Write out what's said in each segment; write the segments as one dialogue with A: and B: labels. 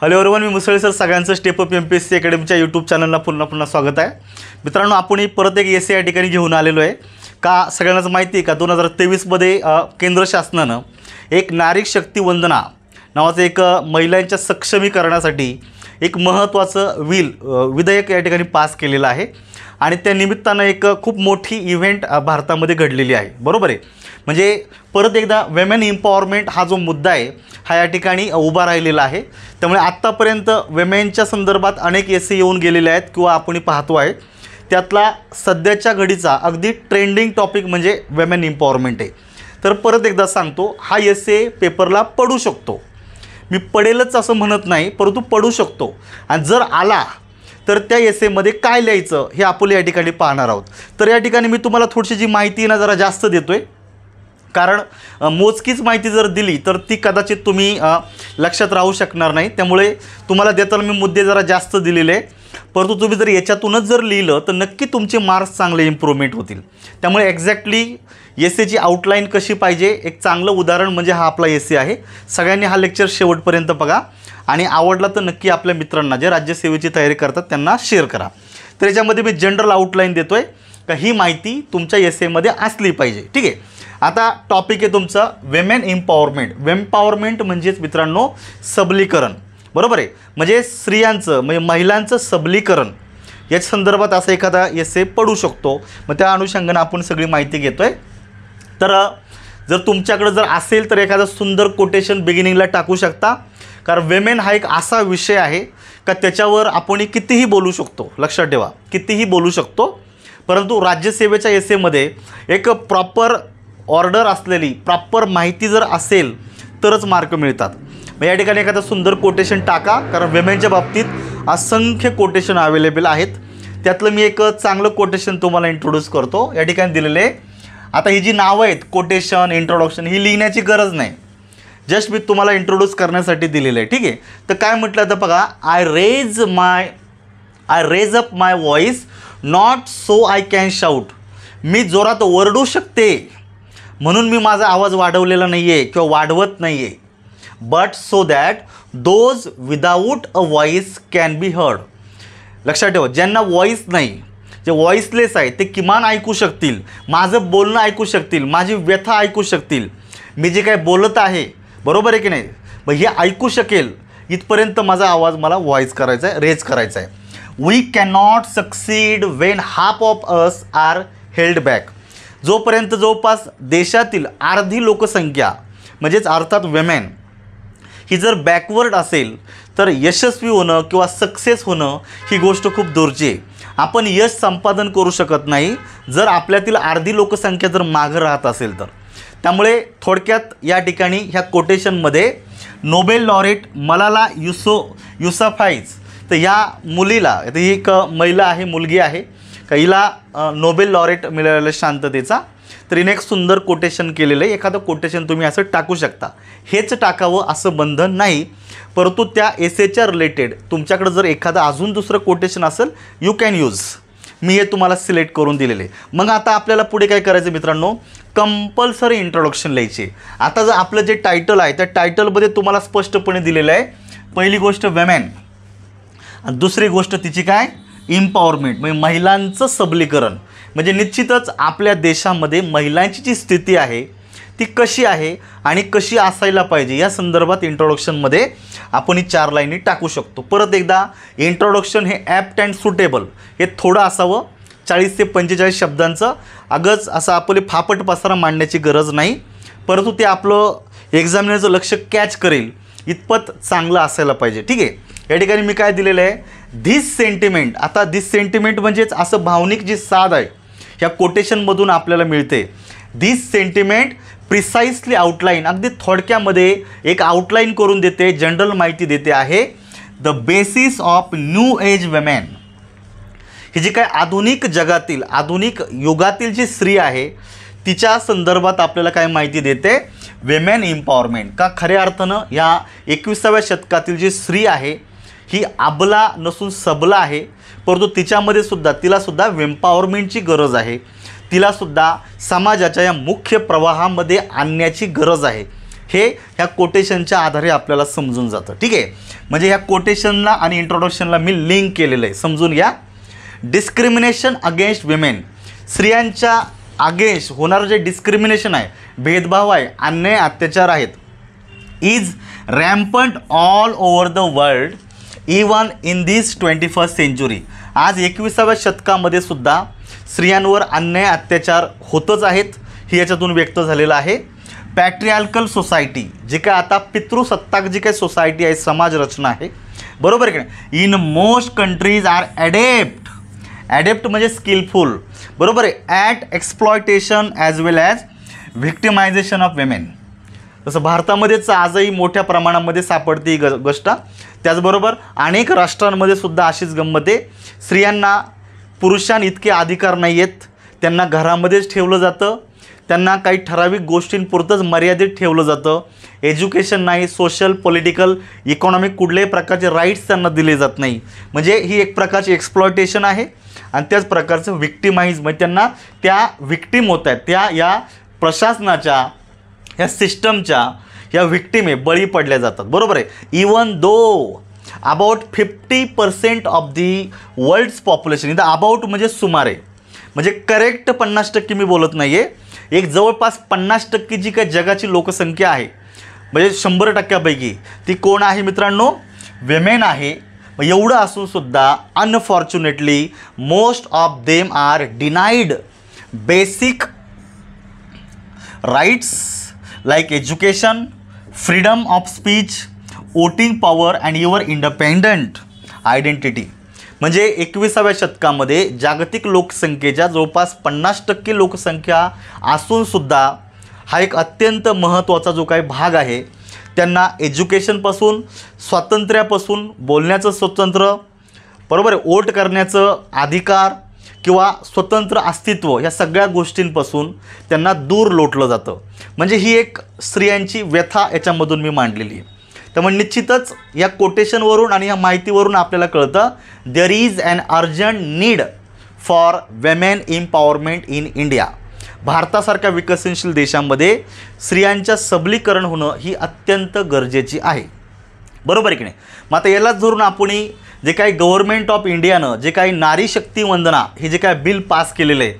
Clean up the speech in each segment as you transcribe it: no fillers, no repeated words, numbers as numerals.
A: Hello everyone, मी Musale sir. सगळ्यांचं step up MPSC अकॅडमीच्या YouTube चॅनलला पुन्हा स्वागत आहे. मित्रांनो, आपण परत एक एसे या ठिकाणी घेऊन आलेलो आहे. का सगळ्यांनाच माहिती आहे का 2023मध्ये केंद्र शासनानं एक नारी शक्ती वंदना नावाचं एक महिलांच्या सक्षमीकरणासाठी एक महत्त्वाचं विधेयक या ठिकाणी पास केलेलं आहे. आणि त्या निमित्तानं एक खूप मोठी इव्हेंट भारतामध्ये घडलेली आहे. बरोबर आहे. म्हणजे परत एकदा विमेन एम्पॉवरमेंट हा जो मुद्दा आहे हा या ठिकाणी उभा राहिलेला आहे. त्यामुळे आत्तापर्यंत विमेनच्या संदर्भात अनेक एसे येऊन गेलेले आहेत किंवा आपण पाहतो आहे. त्यातला सध्याच्या घडीचा अगदी ट्रेंडिंग टॉपिक म्हणजे विमेन एम्पॉवरमेंट आहे. तर परत एकदा सांगतो, हा एसे पेपरला पडू शकतो. मी पडेलच असं म्हणत नाही, परंतु पडू शकतो. आणि जर आला तर त्या एसेमध्ये काय लिहायचं हे आपण या ठिकाणी पाहणार आहोत. तर या ठिकाणी मी तुम्हाला थोडीशी जी माहिती ना जरा जास्त देतो आहे, कारण मोजकीच माहिती जर दिली तर ती कदाचित तुम्ही लक्षात राहू शकणार नाही. त्यामुळे तुम्हाला देताना मी मुद्दे जरा जास्त दिलेले आहे. परंतु तुम्ही जर याच्यातूनच जर लिहिलं तर नक्की तुमचे मार्क्स चांगले इम्प्रूव्हमेंट होतील. त्यामुळे एक्झॅक्टली एसेची आउटलाईन कशी पाहिजे एक चांगलं उदाहरण म्हणजे हा आपला एसे आहे. सगळ्यांनी हा लेक्चर शेवटपर्यंत बघा आणि आवडला तर नक्की आपल्या मित्रांना जे राज्यसेवेची तयारी करतात त्यांना शेअर करा. तर याच्यामध्ये मी जनरल आउटलाईन देतो आहे का ही माहिती तुमच्या एसेमध्ये असली पाहिजे. ठीक आहे. आता टॉपिक आहे तुमचा विमेन एम्पॉवरमेंट. एम्पॉवरमेंट म्हणजेच मित्रांनो सबलीकरण. बरोबर आहे. म्हणजे स्त्रियांचं म्हणजे महिलांचं सबलीकरण या संदर्भात असा एखादा एसे पडू शकतो. मग त्या अनुषंगाने आपण सगळी माहिती घेतो आहे. तर जर तुमच्याकडे जर असेल तर एखादं सुंदर कोटेशन बिगिनिंगला टाकू शकता. कारण विमेन हा एक असा विषय आहे का त्याच्यावर आपण कितीही बोलू शकतो. लक्षात ठेवा, कितीही बोलू शकतो. परंतु राज्यसेवेच्या एसेमध्ये एक प्रॉपर ऑर्डर असलेली प्रॉपर माहिती जर असेल तरच मार्क मिळतात. मग या ठिकाणी एखादं सुंदर कोटेशन टाका, कारण विमेनच्या बाबतीत असंख्य कोटेशन अवेलेबल आहेत. त्यातलं मी एक चांगलं कोटेशन तुम्हाला इंट्रोड्यूस करतो. या ठिकाणी दिलेले आता ही जी नावं आहेत कोटेशन इंट्रोडक्शन ही लिहिण्याची गरज नाही, जस्ट मी तुम्हाला इंट्रोड्यूस करण्यासाठी दिलेलं आहे. ठीक आहे. तर काय म्हटलं तर बघा, I raise up my voice not so I can shout. मी जोरात ओरडू शकते म्हणून मी माझा आवाज वाढवलेला नाही आहे किंवा वाढवत नाही आहे. But so that those without a voice can be heard. लक्षात ठेवा, ज्यांना व्हॉइस नाही, जे व्हॉइसलेस आहे ते किमान ऐकू शकतील, माझं बोलणं ऐकू शकतील, माझी व्यथा ऐकू शकतील, मी जे काय बोलत आहे. बरोबर आहे की नाही. मग हे ऐकू शकेल इथपर्यंत माझा आवाज मला व्हॉइस करायचा आहे, रेज करायचा आहे. We cannot succeed when half of us are held back. जोपर्यंत जवळपास देशातील अर्धी लोकसंख्या म्हणजेच अर्थात विमेन ही जर बॅकवर्ड असेल तर यशस्वी होणं किंवा सक्सेस होणं ही गोष्ट खूप दूरची आहे. आपण यश संपादन करू शकत नाही जर आपल्यातील अर्धी लोकसंख्या जर मागं राहत असेल तर. त्यामुळे थोडक्यात या ठिकाणी ह्या कोटेशनमध्ये नोबेल लॉरेट मलाला युसुफझई तर या मुलीला, ही एक महिला आहे, मुलगी आहे का, हिला नोबेल लॉरेट मिळालेला शांततेचा. तर हिने एक सुंदर कोटेशन केलेलं आहे. एखादं कोटेशन तुम्ही असं टाकू शकता. हेच टाकावं असं बंधन नाही, परंतु त्या एसेच्या रिलेटेड तुमच्याकडे जर एखादं अजून दुसरं कोटेशन असेल यू कॅन यूज. मी हे तुम्हाला सिलेक्ट करून दिलेले. मग आता आपल्याला पुढे काय करायचं मित्रांनो, कंपल्सरी इंट्रोडक्शन लिहायचे. आता जर आपलं जे टायटल आहे त्या टायटलमध्ये तुम्हाला स्पष्टपणे दिलेलं आहे, पहिली गोष्ट विमेन आणि दुसरी गोष्ट तिची काय, एम्पॉवरमेंट म्हणजे महिलांचं सबलीकरण. म्हणजे निश्चितच आपल्या देशामध्ये महिलांची जी स्थिती आहे ती कशी आहे आणि कशी असायला पाहिजे या संदर्भात इंट्रोडक्शनमध्ये आपण ही 4 लाईनी टाकू शकतो. परत एकदा इंट्रोडक्शन हे ॲप्ट अँड सुटेबल हे थोडं असावं. 40 ते 45 शब्दांचं अगच असं आपले फापट पसारा मांडण्याची गरज नाही, परंतु ते आपलं एक्झामिनरचं लक्ष कॅच करेल इतपत चांगलं असायला पाहिजे. ठीक आहे. या ठिकाणी मी काय दिलेलं आहे, धिस सेंटिमेंट. आता धिस सेंटिमेंट म्हणजेच असं भावनिक जी साध आहे ह्या कोटेशनमधून आपल्याला मिळते. धिस सेंटिमेंट प्रिसाइसली आउटलाईन, अगदी थोडक्यामध्ये एक आउटलाईन करून देते, जनरल माहिती देते आहे. The basis of new age women. ही जी काय आधुनिक जगातील आधुनिक युगातील जी स्त्री आहे तिच्या संदर्भात आपल्याला काय माहिती देते, विमेन एम्पॉवरमेंट. का खऱ्या अर्थानं ह्या 21व्या शतकातील जी स्त्री आहे ही अबला नसून सबला आहे, परंतु तिच्यामध्ये सुद्धा तिलासुद्धा एम्पॉवरमेंटची गरज आहे. तिलासुद्धा समाजाच्या या मुख्य प्रवाहामध्ये आणण्याची गरज आहे. हे ह्या कोटेशनच्या आधारे आपल्याला समजून जातं. ठीक आहे, म्हणजे ह्या कोटेशनला आणि इंट्रोडक्शनला मी लिंक केलेलं आहे, समजून घ्या. डिस्क्रिमिनेशन अगेन्स्ट विमेन, स्त्रियांच्या अगेन्स्ट होणारं जे डिस्क्रिमिनेशन आहे, भेदभाव आहे, अन्याय अत्याचार आहेत, is rampant all over the world even in this 21st century. आज 21व्या शतकामध्ये सुद्धा स्त्रियांवर अन्याय अत्याचार होतच आहेत, ही याच्यातून व्यक्त झालेलं आहे. पॅट्रियार्कल सोसायटी, जे काय आता पितृसत्ताक जी काही सोसायटी आहे, समाज रचना आहे, बरोबर आहे की नाही, in most countries are adept म्हणजे स्किलफुल, बरोबर आहे, at exploitation as well as victimisation of women. तसं भारतामध्येच आजही मोठ्या प्रमाणामध्ये सापडते ही गोष्ट. त्याचबरोबर अनेक राष्ट्रांमध्ये सुद्धा अशीच गंमत आहे. स्त्रियांना पुरुषांइतके अधिकार नाही आहेत, त्यांना घरामध्येच ठेवलं जातं, त्यांना काही ठराविक गोष्टींपुरतंच मर्यादित ठेवलं जातं. एज्युकेशन नाही, सोशल, पॉलिटिकल, इकॉनॉमिक कुठल्याही प्रकारचे राईट्स त्यांना दिले जात नाही. म्हणजे ही एक प्रकारची एक्सप्लॉयटेशन आहे. आणि त्याच प्रकारचं व्हिक्टिमाइज, म्हणजे त्यांना त्या व्हिक्टिम होत आहेत, त्या या प्रशासनाच्या, या सिस्टमच्या या व्हिक्टिम आहे, बळी पडल्या जातात, बरोबर आहे. Even though about 50% of the world's population, इथं अबाउट म्हणजे सुमारे, म्हणजे करेक्ट 50% मी बोलत नाही आहे, एक जवळपास 50% जी काही जगाची लोकसंख्या आहे, म्हणजे 100%पैकी ती कोण आहे मित्रांनो, विमेन आहे. एवढं असूनसुद्धा unfortunately most of them are denied basic rights like education, freedom of speech, voting power and your independent identity. म्हणजे 21व्या शतकामध्ये जागतिक लोकसंख्येच्या जवळपास 50% लोकसंख्या असूनसुद्धा हा एक अत्यंत महत्त्वाचा जो काही भाग आहे, त्यांना एज्युकेशनपासून, स्वातंत्र्यापासून, बोलण्याचं स्वतंत्र, बरोबर आहे, वोट करण्याचं अधिकार किंवा स्वतंत्र अस्तित्व, या सगळ्या गोष्टींपासून त्यांना दूर लोटलं जातं. म्हणजे ही एक स्त्रियांची व्यथा याच्यामधून मी मांडलेली आहे. त्यामुळे निश्चितच या कोटेशनवरून आणि या माहितीवरून आपल्याला कळतं there is an urgent need for women empowerment in India. भारतासारख्या विकसनशील देशामध्ये स्त्रियांच्या सबलीकरण होणं ही अत्यंत गरजेची आहे, बरोबर आहे की नाही. मग आता यालाच धरून आपण जे काही गव्हर्नमेंट ऑफ इंडियानं जे काही नारी शक्ती वंदना हे जे काही बिल पास केलेलं आहे,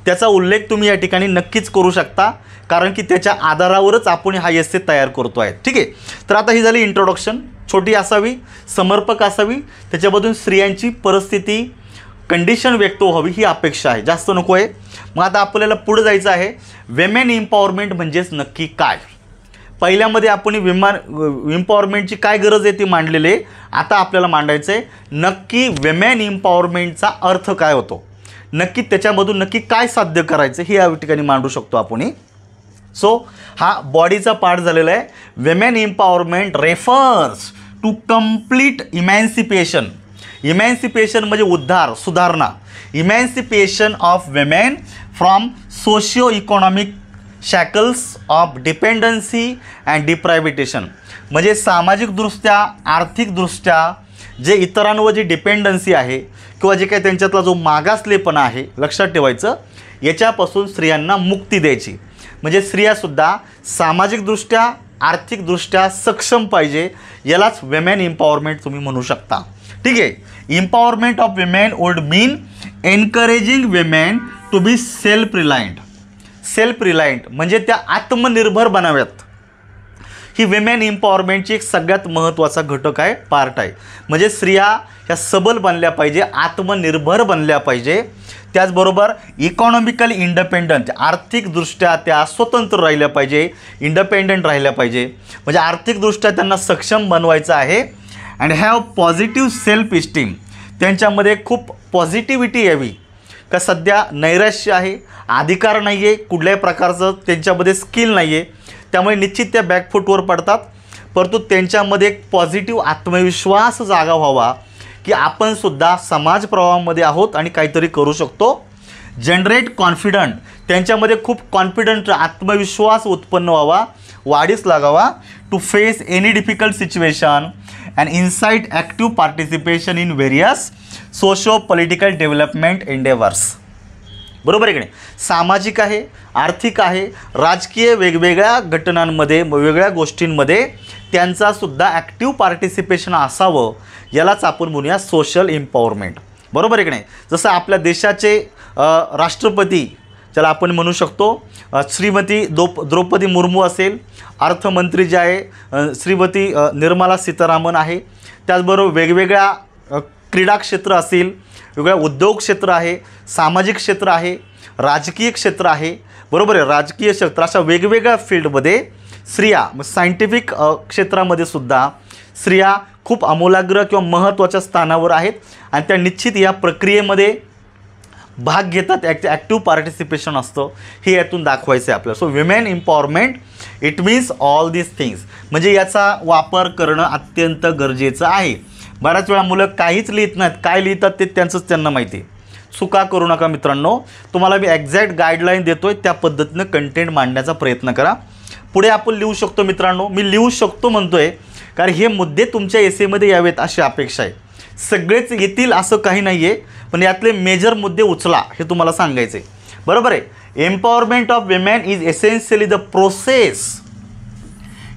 A: त्याचा उल्लेख तुम्ही या ठिकाणी नक्कीच करू शकता, कारण की त्याच्या आधारावरच आपण हा एस्से तयार करतो आहे. ठीक आहे, तर आता ही झाली इंट्रोडक्शन, छोटी असावी, समर्पक असावी, त्याच्यामधून स्त्रियांची परिस्थिती, कंडिशन व्यक्त व्हावी ही अपेक्षा आहे, जास्त नको आहे. मग आता आपल्याला पुढे जायचं आहे. विमेन एम्पॉवरमेंट म्हणजेच नक्की काय. पहिल्यामध्ये आपण एम्पॉवरमेंटची काय गरज आहे ती मांडलेली आहे. आता आपल्याला मांडायचं आहे नक्की विमेन एम्पॉवरमेंटचा अर्थ काय होतो, नक्की त्याच्यामधून नक्की काय साध्य करायचं हे या ठिकाणी मांडू शकतो आपण. सो हा बॉडीचा पार्ट झालेला आहे. Women empowerment refers to complete emancipation. Emancipation म्हणजे उद्धार, सुधारणा. Emancipation of women from socio economic shackles of dependency and deprivation. म्हणजे सामाजिकदृष्ट्या, आर्थिकदृष्ट्या जे इतरांवर जी डिपेंडन्सी आहे किंवा जे काही त्यांच्यातला जो मागासलेपणा आहे, लक्षात ठेवायचं, याच्यापासून स्त्रियांना मुक्ती द्यायची. म्हणजे स्त्रियासुद्धा सामाजिकदृष्ट्या, आर्थिकदृष्ट्या सक्षम पाहिजे. यालाच विमेन एम्पॉवरमेंट तुम्ही म्हणू शकता. ठीक आहे. Empowerment of women would mean encouraging women to be self reliant. Self reliant म्हणजे त्या आत्मनिर्भर बनाव्यात. ही विमेन एम्पॉवरमेंटची एक सगळ्यात महत्त्वाचा घटक आहे, पार्ट आहे. म्हणजे स्त्रिया ह्या सबल बनल्या पाहिजे, आत्मनिर्भर बनल्या पाहिजे. त्याचबरोबर इकॉनॉमिकली इंडिपेंडंट, आर्थिकदृष्ट्या त्या स्वतंत्र राहिल्या पाहिजे, इंडिपेंडंट राहिल्या पाहिजे. म्हणजे आर्थिकदृष्ट्या त्यांना सक्षम बनवायचं आहे. And have positive self esteem. त्यांच्यामध्ये खूप पॉझिटिव्हिटी यावी. का सध्या नैराश्य आहे, अधिकार नाही आहे, कुठल्याही प्रकारचं त्यांच्यामध्ये स्किल नाही आहे, त्यामुळे निश्चित त्या बॅकफूटवर पडतात. परंतु त्यांच्यामध्ये एक पॉझिटिव्ह आत्मविश्वास जागा व्हावा की आपणसुद्धा समाज प्रवाहामध्ये आहोत आणि काहीतरी करू शकतो. Generate confident. त्यांच्यामध्ये खूप कॉन्फिडंट, आत्मविश्वास उत्पन्न व्हावा, वाढीस लागावा. To face any difficult situation and insight active participation in various socio political development endeavours. बरोबर आहे की नाही. सामाजिक आहे, आर्थिक आहे, राजकीय वेगवेगळ्या घटनांमध्ये वेगवेगळ्या गोष्टींमध्ये त्यांचासुद्धा ॲक्टिव्ह पार्टिसिपेशन असावं, यालाच आपण म्हणूया सोशल एम्पॉवरमेंट. बरोबर आहे की नाही. जसं आपल्या देशाचे राष्ट्रपती ज्याला आपण म्हणू शकतो श्रीमती द्रौपदी मुर्मू असेल, अर्थमंत्री जे आहे श्रीमती निर्मला सीतारामन आहे, त्याचबरोबर वेगवेगळ्या क्रीडा क्षेत्र असेल, वेगवेगळ्या उद्योग क्षेत्र आहे, सामाजिक क्षेत्र आहे, राजकीय क्षेत्र आहे. बरोबर आहे. राजकीय क्षेत्र अशा वेगवेगळ्या फील्डमध्ये स्त्रिया, सायंटिफिक क्षेत्रामध्ये सुद्धा स्त्रिया खूप आमूलाग्र किंवा महत्त्वाच्या स्थानावर आहेत आणि त्या निश्चित या प्रक्रियेमध्ये भाग घेतात. ॲक्टिव्ह पार्टिसिपेशन असतं, हे यातून दाखवायचं आहे आपल्याला. So women empowerment it means all these things. म्हणजे याचा वापर करणं अत्यंत गरजेचं आहे. बऱ्याच वेळा मुलं काहीच लिहित नाहीत, काय लिहितात ते त्यांचंच त्यांना माहिती आहे. चुका करू नका मित्रांनो. तुम्हाला मी एक्झॅक्ट गाईडलाईन देतो आहे, त्या पद्धतीनं कंटेंट मांडण्याचा प्रयत्न करा. पुढे आपण लिहू शकतो मित्रांनो. मी लिहू शकतो म्हणतो आहे कारण हे मुद्दे तुमच्या एसेमध्ये यावेत अशी अपेक्षा आहे. सगळेच येतील असं काही नाही आहे, पण यातले मेजर मुद्दे उचला हे तुम्हाला सांगायचं आहे. बरोबर आहे. Empowerment of women is essentially the process,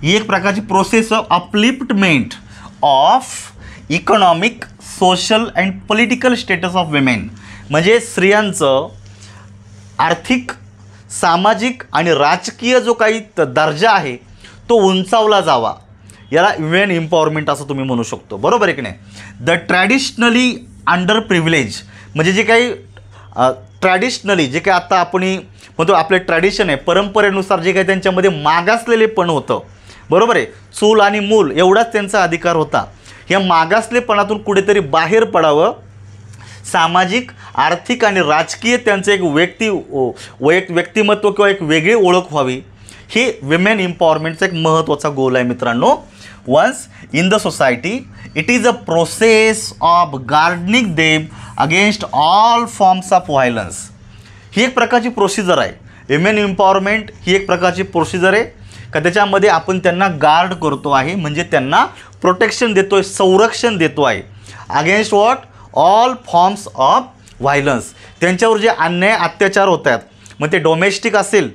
A: ही एक प्रकारची process of upliftment of economic, social and political status of women. म्हणजे स्त्रियांचं आर्थिक, सामाजिक आणि राजकीय जो काही दर्जा आहे तो उंचावला जावा, याला विमेन एम्पॉवरमेंट असं तुम्ही म्हणू शकतो. बरोबर आहे की नाही. द ट्रॅडिशनली अंडर प्रिव्हिलेज, म्हणजे जे काही ट्रॅडिशनली जे काही आता आपण म्हणतो आपले ट्रॅडिशन आहे, परंपरेनुसार जे काही त्यांच्यामध्ये मागासलेलेपण होतं. बरोबर आहे. चूल आणि मूल एवढाच त्यांचा अधिकार होता. या मागासलेपणातून कुठेतरी बाहेर पडावं, सामाजिक, आर्थिक आणि राजकीय त्यांचं एक व्यक्तिमत्व किंवा एक वेगळी ओळख व्हावी, ही विमेन एम्पॉवरमेंटचा एक महत्त्वाचा गोल आहे मित्रांनो. Once in the society it is a process of gardening them against all forms of violence. ही एक प्रकारची प्रोसिजर आहे. विमेन एम्पॉवरमेंट ही एक प्रकारची प्रोसिजर आहे का त्याच्यामध्ये आपण त्यांना गार्ड करतो आहे, म्हणजे त्यांना प्रोटेक्शन देतो आहे, संरक्षण देतो आहे against what, all forms of violence. त्यांच्यावर जे अन्याय अत्याचार होत आहेत, मग ते डोमेस्टिक असेल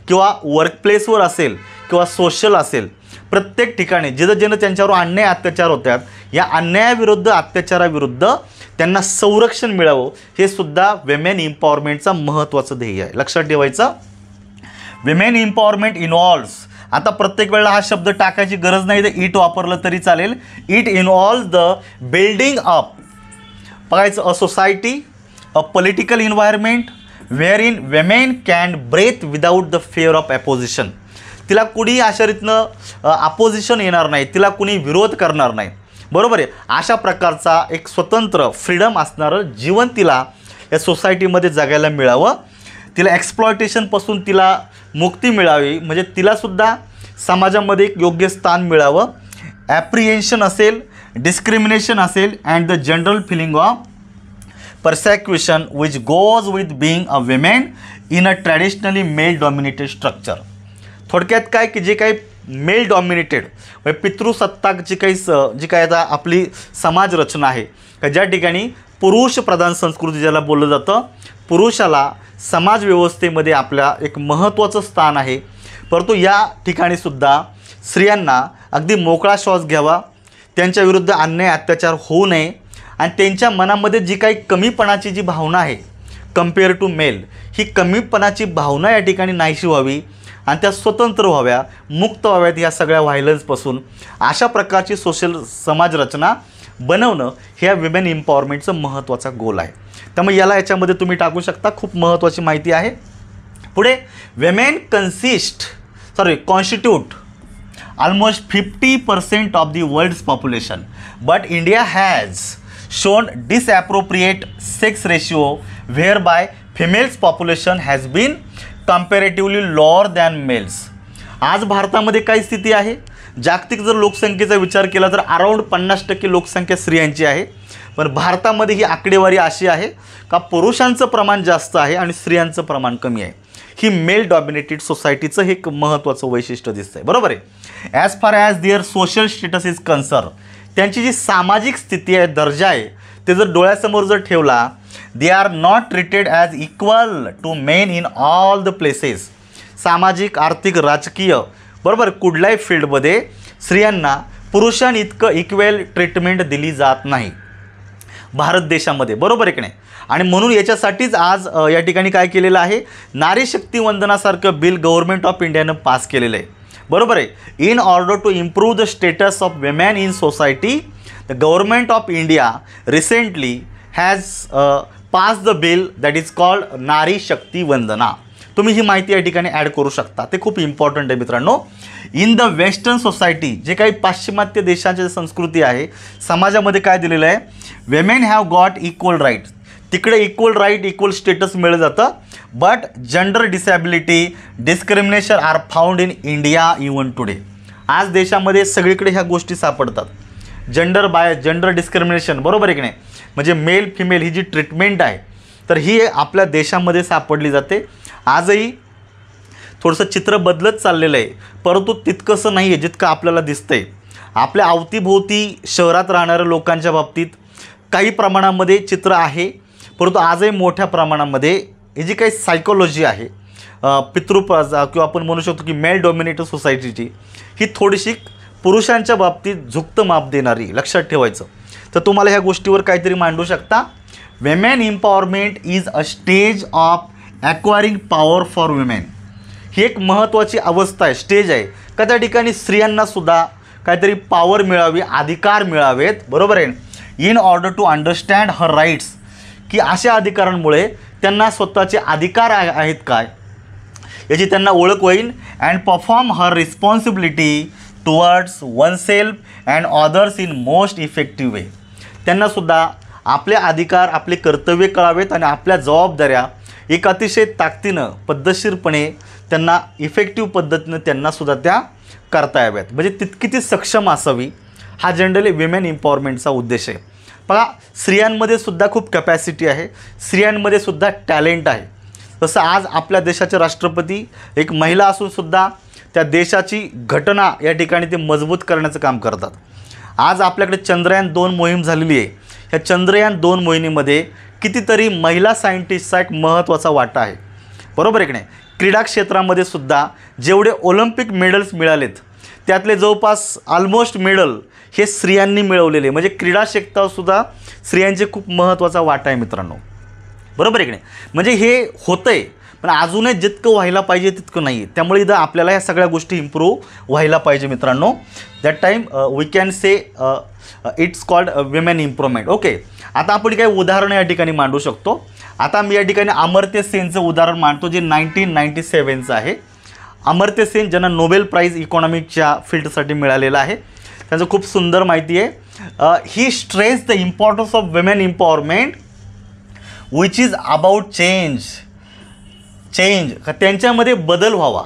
A: किंवा वर्कप्लेसवर असेल किंवा सोशल असेल, प्रत्येक ठिकाणी जिथं त्यांच्यावर अन्याय अत्याचार होतात, या अन्यायाविरुद्ध, अत्याचाराविरुद्ध त्यांना संरक्षण मिळावं, हे सुद्धा विमेन एम्पॉवरमेंटचा महत्त्वाचं ध्येय आहे. लक्षात ठेवायचं. विमेन एम्पॉवरमेंट इन्व्हॉल्व्स, आता प्रत्येक वेळेला हा शब्द टाकायची गरज नाही, तर इट वापरलं तरी चालेल. It involves the building up, बघायचं, a society, a political environment wherein women can breathe without the fear of opposition. तिला कुणी अशा रीतनं अपोजिशन येणार नाही, तिला कुणी विरोध करणार नाही. बरोबर आहे. अशा प्रकारचा एक स्वतंत्र फ्रीडम असणारं जीवन तिला या सोसायटीमध्ये जगायला मिळावं. तिला एक्सप्लॉयटेशनपासून तिला मुक्ती मिळावी, म्हणजे तिलासुद्धा समाजामध्ये एक योग्य स्थान मिळावं. ॲप्रिहेन्शन असेल, डिस्क्रिमिनेशन असेल and the general feeling of persecution which goes with being a woman in a traditionally male dominated structure. थोडक्यात काय की जे काही मेल डॉमिनेटेड म्हणजे पितृसत्ताक जी काही आता आपली समाज रचना आहे का ज्या ठिकाणी पुरुष प्रधान संस्कृती ज्याला बोललं जातं, पुरुषाला समाज व्यवस्थेमध्ये आपल्या एक महत्त्वाचं स्थान आहे, परंतु या ठिकाणी सुद्धा स्त्रियांना अगदी मोकळा श्वास घ्यावा, त्यांच्याविरुद्ध अन्याय अत्याचार होऊ नये आणि त्यांच्या मनामध्ये जी काही कमीपणाची जी भावना आहे कम्पेअर टू मेल, ही कमीपणाची भावना या ठिकाणी नाहीशी व्हावी आणि त्या स्वतंत्र व्हाव्या, मुक्त व्हाव्यात या सगळ्या व्हायलन्सपासून. अशा प्रकारची सोशल समाज रचना बनवणं ह्या विमेन एम्पॉवरमेंटचं महत्त्वाचा गोल आहे. त्यामुळे याच्यामध्ये तुम्ही टाकू शकता. खूप महत्त्वाची माहिती आहे. पुढे women constitute almost 50% of the world's population, but India has shown disappropriate sex ratio whereby females population has been comparatively lower than males. आज भारतामध्ये काय स्थिती आहे? जागतिक जर लोकसंख्येचा विचार केला तर अराउंड 50% लोकसंख्या स्त्रियांची आहे, पण भारतामध्ये ही आकडेवारी अशी आहे का पुरुषांचं प्रमाण जास्त आहे आणि स्त्रियांचं प्रमाण कमी आहे. ही मेल डॉमिनेटेड सोसायटीचं हे एक महत्त्वाचं वैशिष्ट्य दिसतंय. बरोबर आहे. As far as there social status is concern, त्यांची जी सामाजिक स्थिती आहे, दर्जा आहे, ते जर डोळ्यासमोर जर ठेवला they are not treated as equal to men in all the places. सामाजिक, आर्थिक, राजकीय, बरोबर, कुठल्याही फील्डमध्ये स्त्रियांना पुरुषांइतकं इक्वल ट्रीटमेंट दिली जात नाही भारत देशामध्ये, बरोबर आहे की नाही. आणि म्हणून याच्यासाठीच आज या ठिकाणी काय केलेलं आहे, नारी शक्ती वंदनासारखं बिल गव्हर्नमेंट ऑफ इंडियानं पास केलेलं आहे, बरोबर आहे. In order to improve the status of women in society, the government of India recently has pass the bill that is called Nari Shakti वंदना. तुम्ही ही माहिती या ठिकाणी ॲड करू शकता, ते खूप इम्पॉर्टंट आहे मित्रांनो. इन द वेस्टर्न सोसायटी, जे काही पाश्चिमात्य देशांची संस्कृती आहे, समाजामध्ये काय दिलेलं आहे, women have got equal right. तिकडे इक्वल राईट, इक्वल स्टेटस मिळलं जातं. But gender disability, discrimination are found in India even today. आज देशामध्ये सगळीकडे ह्या गोष्टी सापडतात. जेंडर डिस्क्रिमिनेशन, बरोबर आहे की नाही, म्हणजे मेल फिमेल ही जी ट्रीटमेंट आहे, तर ही आपल्या देशामध्ये सापडली जाते. आजही थोडंसं चित्र बदलत चाललेलं आहे, परंतु तितकंसं नाही आहे जितकं आपल्याला दिसतं आहे. आपल्या अवतीभोवती शहरात राहणाऱ्या लोकांच्या बाबतीत काही प्रमाणामध्ये चित्र आहे, परंतु आजही मोठ्या प्रमाणामध्ये ही जी काही सायकोलॉजी आहे, पितृप्रजा किंवा आपण म्हणू शकतो की मेल डॉमिनेटेड सोसायटीची, ही थोडीशी पुरुषांच्या बाबतीत झुकतं माप देणारी, लक्षात ठेवायचं. तर तुम्हाला ह्या गोष्टीवर काहीतरी मांडू शकता. Women empowerment is a stage of acquiring power for women. ही एक महत्त्वाची अवस्था आहे, स्टेज आहे का त्या ठिकाणी स्त्रियांनासुद्धा काहीतरी पॉवर मिळावी, अधिकार मिळावेत, बरोबर आहे. In order to understand her rights, की अशा अधिकारांमुळे त्यांना स्वतःचे अधिकार आहेत काय याची त्यांना ओळख होईल. And perform her responsibility towards oneself and others in most effective way. त्यांनासुद्धा आपले अधिकार, आपले कर्तव्य कळावेत आणि आपल्या जबाबदाऱ्या एक अतिशय ताकदीनं, पद्धतशीरपणे त्यांना इफेक्टिव्ह पद्धतीनं त्यांनासुद्धा त्या करता याव्यात, म्हणजे तितकी ती सक्षम असावी. हा जनरली विमेन एम्पॉवरमेंटचा उद्देश आहे. बघा, स्त्रियांमध्ये सुद्धा खूप कॅपॅसिटी आहे, स्त्रियांमध्ये सुद्धा टॅलेंट आहे. तसं आज आपल्या देशाचे राष्ट्रपती एक महिला असूनसुद्धा त्या देशाची घटना या ठिकाणी ते मजबूत करण्याचं काम करतात. आज आपल्याकडे चंद्रयान-2 मोहीम झालेली आहे. ह्या चंद्रयान-2 मोहिमेमध्ये कितीतरी महिला सायंटिस्टचा एक महत्त्वाचा वाटा आहे, बरोबर आहे की नाही. क्रीडा क्षेत्रामध्ये सुद्धा जेवढे ऑलिम्पिक मेडल्स मिळालेत त्यातले जवळपास ऑलमोस्ट मेडल हे स्त्रियांनी मिळवलेले, म्हणजे क्रीडा क्षेत्रातसुद्धा स्त्रियांचे खूप महत्त्वाचा वाटा आहे मित्रांनो, बरोबर आहे की नाही. म्हणजे हे होतं आहे, पण अजूनही जितकं व्हायला पाहिजे तितकं नाही. त्यामुळे इथं आपल्याला ह्या सगळ्या गोष्टी इम्प्रूव्ह व्हायला पाहिजे मित्रांनो. That time we can say it's called women improvement. Okay, आता आपण काही उदाहरणं या ठिकाणी मांडू शकतो. आता मी या ठिकाणी अमर्त्य सेनचं उदाहरण मांडतो, जे 1997चं आहे. अमर्त्य सेन ज्यांना नोबेल प्राईज इकॉनॉमिकच्या फील्डसाठी मिळालेलं आहे, त्यांचं खूप सुंदर माहिती आहे. ही stress the importance of women empowerment which is about change. त्यांच्यामध्ये बदल व्हावा,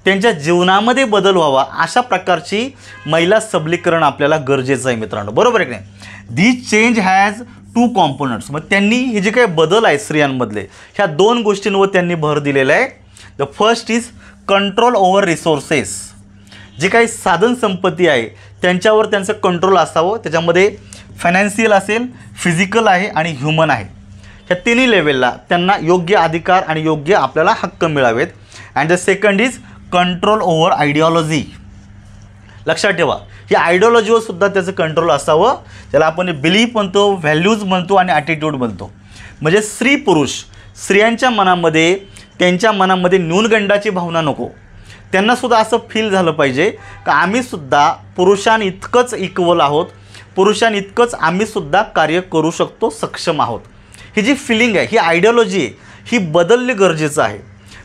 A: त्यांच्या जीवनामध्ये बदल व्हावा, अशा प्रकारची महिला सबलीकरण आपल्याला गरजेचं आहे मित्रांनो, बरोबर आहे की नाही. दिस चेंज हॅज 2 कॉम्पोनंट्स. मग त्यांनी हे जे काही बदल आहे स्त्रियांमधले, ह्या 2 गोष्टींवर त्यांनी भर दिलेला आहे. The first is control over resources. जे काही साधन संपत्ती आहे त्यांच्यावर त्यांचं कंट्रोल असावं. त्याच्यामध्ये फायनान्शियल असेल, फिजिकल आहे आणि ह्युमन आहे. ह्या तिन्ही लेवलला त्यांना योग्य अधिकार आणि योग्य आपल्याला हक्क मिळावेत. And the second is control over ideology. लक्षात ठेवा, या आयडिओलॉजीवर सुद्धा त्याचं कंट्रोल असावं, ज्याला आपण बिलीफ म्हणतो, व्हॅल्यूज म्हणतो आणि ॲटिट्यूड म्हणतो. म्हणजे स्त्री पुरुष, स्त्रियांच्या मनामध्ये, त्यांच्या मनामध्ये न्यूनगंडाची भावना नको. त्यांनासुद्धा असं फील झालं पाहिजे की आम्हीसुद्धा पुरुषांइतकंच इक्वल आहोत, पुरुषांइतकंच आम्हीसुद्धा कार्य करू शकतो, सक्षम आहोत. ही जी फिलिंग आहे, ही आयडिओलॉजी आहे, ही बदलली गरजेचं आहे.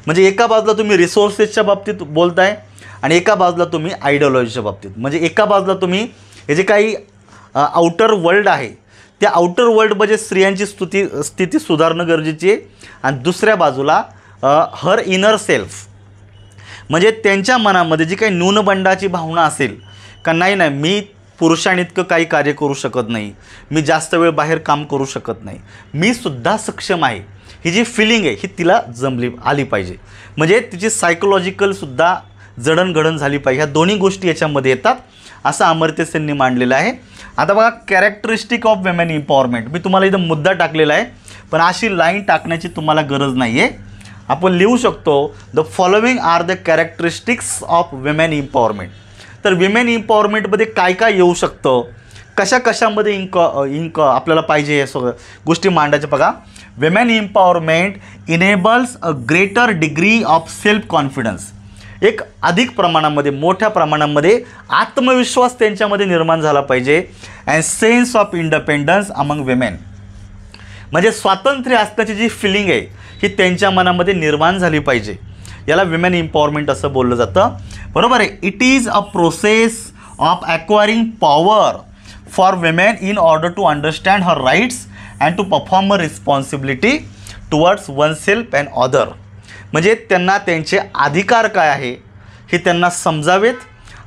A: म्हणजे एका बाजूला तुम्ही रिसोर्सेसच्या बाबतीत बोलताय आणि एका बाजूला तुम्ही आयडिओलॉजीच्या बाबतीत. म्हणजे एका बाजूला तुम्ही हे जे काही आउटर वर्ल्ड आहे, त्या आउटर वर्ल्डमध्ये स्त्रियांची स्थिती सुधारणं गरजेची आहे. आणि दुसऱ्या बाजूला हर इनर सेल्फ, म्हणजे त्यांच्या मनामध्ये जी काही न्यूनगंडाची भावना असेल का नाही मी पुरुषांइतकं काही कार्य करू शकत नाही, मी जास्त वेळ बाहेर काम करू शकत नाही, मी सुद्धा सक्षम आहे, ही जी फिलिंग आहे ही तिला आली पाहिजे. म्हणजे तिची सायकोलॉजिकलसुद्धा जडणघडण झाली पाहिजे. ह्या दोन्ही गोष्टी याच्यामध्ये येतात, असं अमर्त्य सेननी मांडलेलं आहे. आता बघा, कॅरेक्टरिस्टिक ऑफ विमेन एम्पॉवरमेंट. मी तुम्हाला इथं मुद्दा टाकलेला आहे, पण अशी लाईन टाकण्याची तुम्हाला गरज नाही आहे. आपण लिहू शकतो the following are the characteristics of women empowerment. तर विमेन एम्पॉवरमेंटमध्ये काय काय येऊ शकतं, कशामध्ये इंक आपल्याला पाहिजे हे सगळं गोष्टी मांडायच्या. बघा, women empowerment enables a greater degree of self confidence. एक अधिक प्रमाणामध्ये, मोठ्या प्रमाणामध्ये आत्मविश्वास त्यांच्यामध्ये निर्माण झाला पाहिजे. And sense of independence among women. म्हणजे स्वातंत्र्य असण्याची जी फिलिंग आहे ही त्यांच्या मनामध्ये निर्माण झाली पाहिजे. याला विमेन एम्पॉवरमेंट असं बोललं जातं. बरोबर आहे. It is a process of acquiring power for women in order to understand her rights and to perform a responsibility towards oneself and other. म्हणजे त्यांना त्यांचे अधिकार काय आहे हे त्यांना समजावेत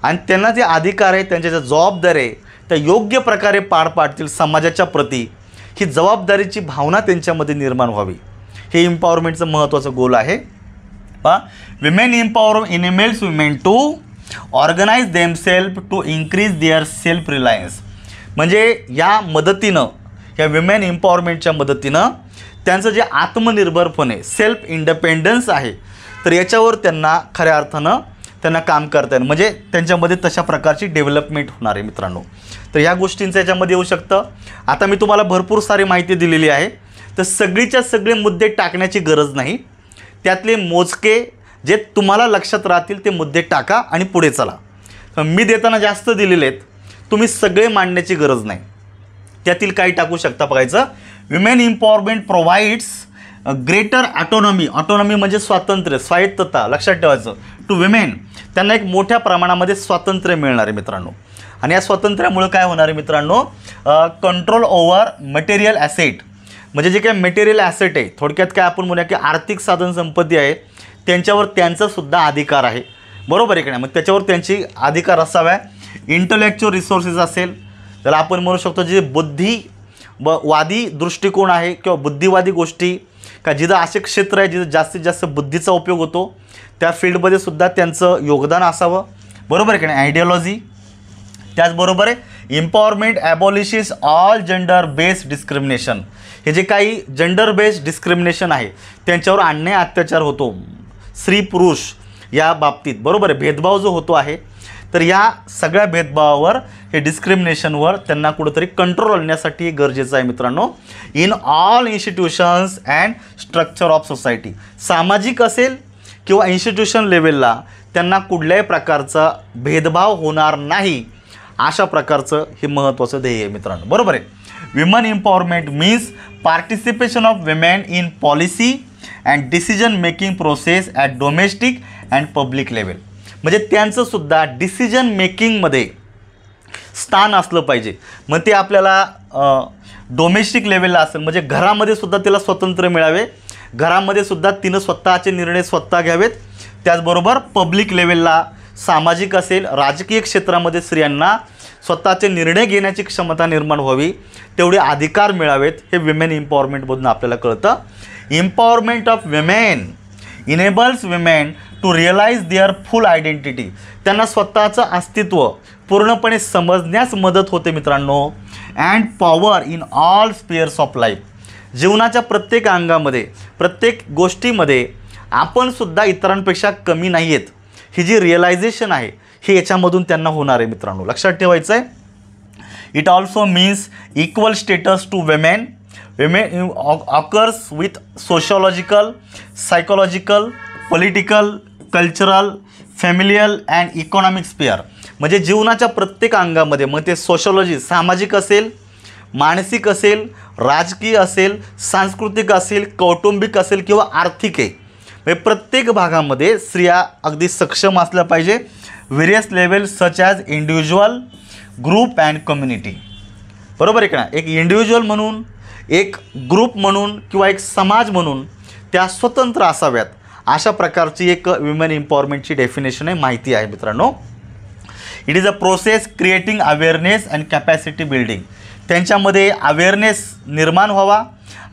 A: आणि त्यांना जे अधिकार आहे, त्यांच्या ज्या जबाबदारी आहे त्या योग्य प्रकारे पार पाडतील समाजाच्या प्रती, ही जबाबदारीची भावना त्यांच्यामध्ये निर्माण व्हावी. हे एम्पॉवरमेंटचं महत्त्वाचं गोल आहे. Women empower enables women to organise themselves to increase their self reliance. म्हणजे या मदतीनं, या विमेन एम्पॉवरमेंटच्या मदतीनं त्यांचं जे आत्मनिर्भरपणे सेल्फ इंडिपेंडन्स आहे, तर याच्यावर त्यांना खऱ्या अर्थानं त्यांना काम करता येईल. म्हणजे त्यांच्यामध्ये तशा प्रकारची डेव्हलपमेंट होणार आहे मित्रांनो. तर ह्या गोष्टींचं याच्यामध्ये येऊ शकतं. आता मी तुम्हाला भरपूर सारी माहिती दिलेली आहे, तर सगळीच्या सगळे मुद्दे टाकण्याची गरज नाही. त्यातले मोजके जे तुम्हाला लक्षात राहतील ते मुद्दे टाका आणि पुढे चला. मी देताना जास्त दिलेले आहेत, तुम्ही सगळे मांडण्याची गरज नाही. त्यातील काही टाकू शकता. बघायचं, women empowerment provides greater autonomy. Autonomy म्हणजे स्वातंत्र्य, स्वायत्तता, लक्षात ठेवायचं. टू विमेन, त्यांना एक मोठ्या प्रमाणामध्ये स्वातंत्र्य मिळणार आहे मित्रांनो. आणि या स्वातंत्र्यामुळे काय होणार आहे मित्रांनो, कंट्रोल ओव्हर मटेरियल ॲसेट. म्हणजे जे काही मटेरियल ॲसेट आहे, थोडक्यात काय आपण म्हणूया की आर्थिक साधन संपत्ती आहे, त्यांच्यावर त्यांचासुद्धा अधिकार आहे. बरोबर आहे की नाही. मग त्याच्यावर त्यांची अधिकार असाव्या. इंटलेक्च्युअल रिसोर्सेस असेल, त्याला आपण म्हणू शकतो जे बुद्धिवादी दृष्टिकोन आहे किंवा बुद्धिवादी गोष्टी, का जिथं असे क्षेत्र आहे जिथं जास्तीत जास्त बुद्धीचा उपयोग होतो, त्या फील्डमध्ये सुद्धा त्यांचं योगदान असावं. बरोबर आहे की नाही. आयडियोलॉजी. त्याचबरोबर आहे empowerment abolishes all gender based discrimination. हे जे काही जेंडर बेस्ड डिस्क्रिमिनेशन आहे त्यांच्यावर अन्याय अत्याचार होतो स्त्री पुरुष या बाबतीत. बरोबर आहे. भेदभाव जो होतो आहे, तर या सगळ्या भेदभावावर, हे डिस्क्रिमिनेशनवर त्यांना कुठंतरी कंट्रोल आणण्यासाठी हे गरजेचं आहे मित्रांनो. In all institutions and structure of society. सामाजिक असेल किंवा इन्स्टिट्यूशन लेवलला त्यांना कुठल्याही प्रकारचा भेदभाव होणार नाही, अशा प्रकारचं हे महत्त्वाचं ध्येय आहे मित्रांनो. बरोबर आहे. Women empowerment means participation of women in policy and decision making process at domestic and public level. म्हणजे त्यांचंसुद्धा डिसिजन मेकिंगमध्ये स्थान असलं पाहिजे. मग ते आपल्याला डोमेस्टिक लेवलला असेल, म्हणजे घरामध्ये सुद्धा तिला स्वातंत्र्य मिळावे, घरामध्ये सुद्धा तिनं स्वतःचे निर्णय स्वतः घ्यावेत. त्याचबरोबर पब्लिक लेवलला, सामाजिक असेल, राजकीय क्षेत्रामध्ये स्त्रियांना स्वतःचे निर्णय घेण्याची क्षमता निर्माण व्हावी, तेवढे अधिकार मिळावेत. हे विमेन एम्पॉवरमेंटमधून आपल्याला कळतं. Empowerment of women enables women to realise their full identity. त्यांना स्वतःचं अस्तित्व पूर्णपणे समजण्यास मदत होते मित्रांनो. And power in all spheres of life. जीवनाच्या प्रत्येक अंगामध्ये, प्रत्येक गोष्टीमध्ये आपणसुद्धा इतरांपेक्षा कमी नाही आहेत, ही जी रिअलायझेशन आहे हे याच्यामधून त्यांना होणार आहे मित्रांनो. लक्षात ठेवायचं आहे. It also means equal status to women. Women occurs with sociological, psychological, political, cultural, familial and economic sphere. म्हणजे जीवनाच्या प्रत्येक अंगामध्ये, मग ते सोशॉलॉजी सामाजिक असेल, मानसिक असेल, राजकीय असेल, सांस्कृतिक असेल, कौटुंबिक असेल किंवा आर्थिक आहे, म्हणजे प्रत्येक भागामध्ये स्त्रिया अगदी सक्षम असल्या पाहिजे. Various level such as individual, group and community. बरोबर आहे का. एक इंडिव्हिज्युअल म्हणून, एक ग्रुप म्हणून किंवा एक समाज म्हणून त्या स्वतंत्र असाव्यात, अशा प्रकारची एक विमेन एम्पॉवरमेंटची डेफिनेशन आहे, माहिती आहे मित्रांनो. It is a process creating awareness and capacity building. त्यांच्यामध्ये अवेअरनेस निर्माण व्हावा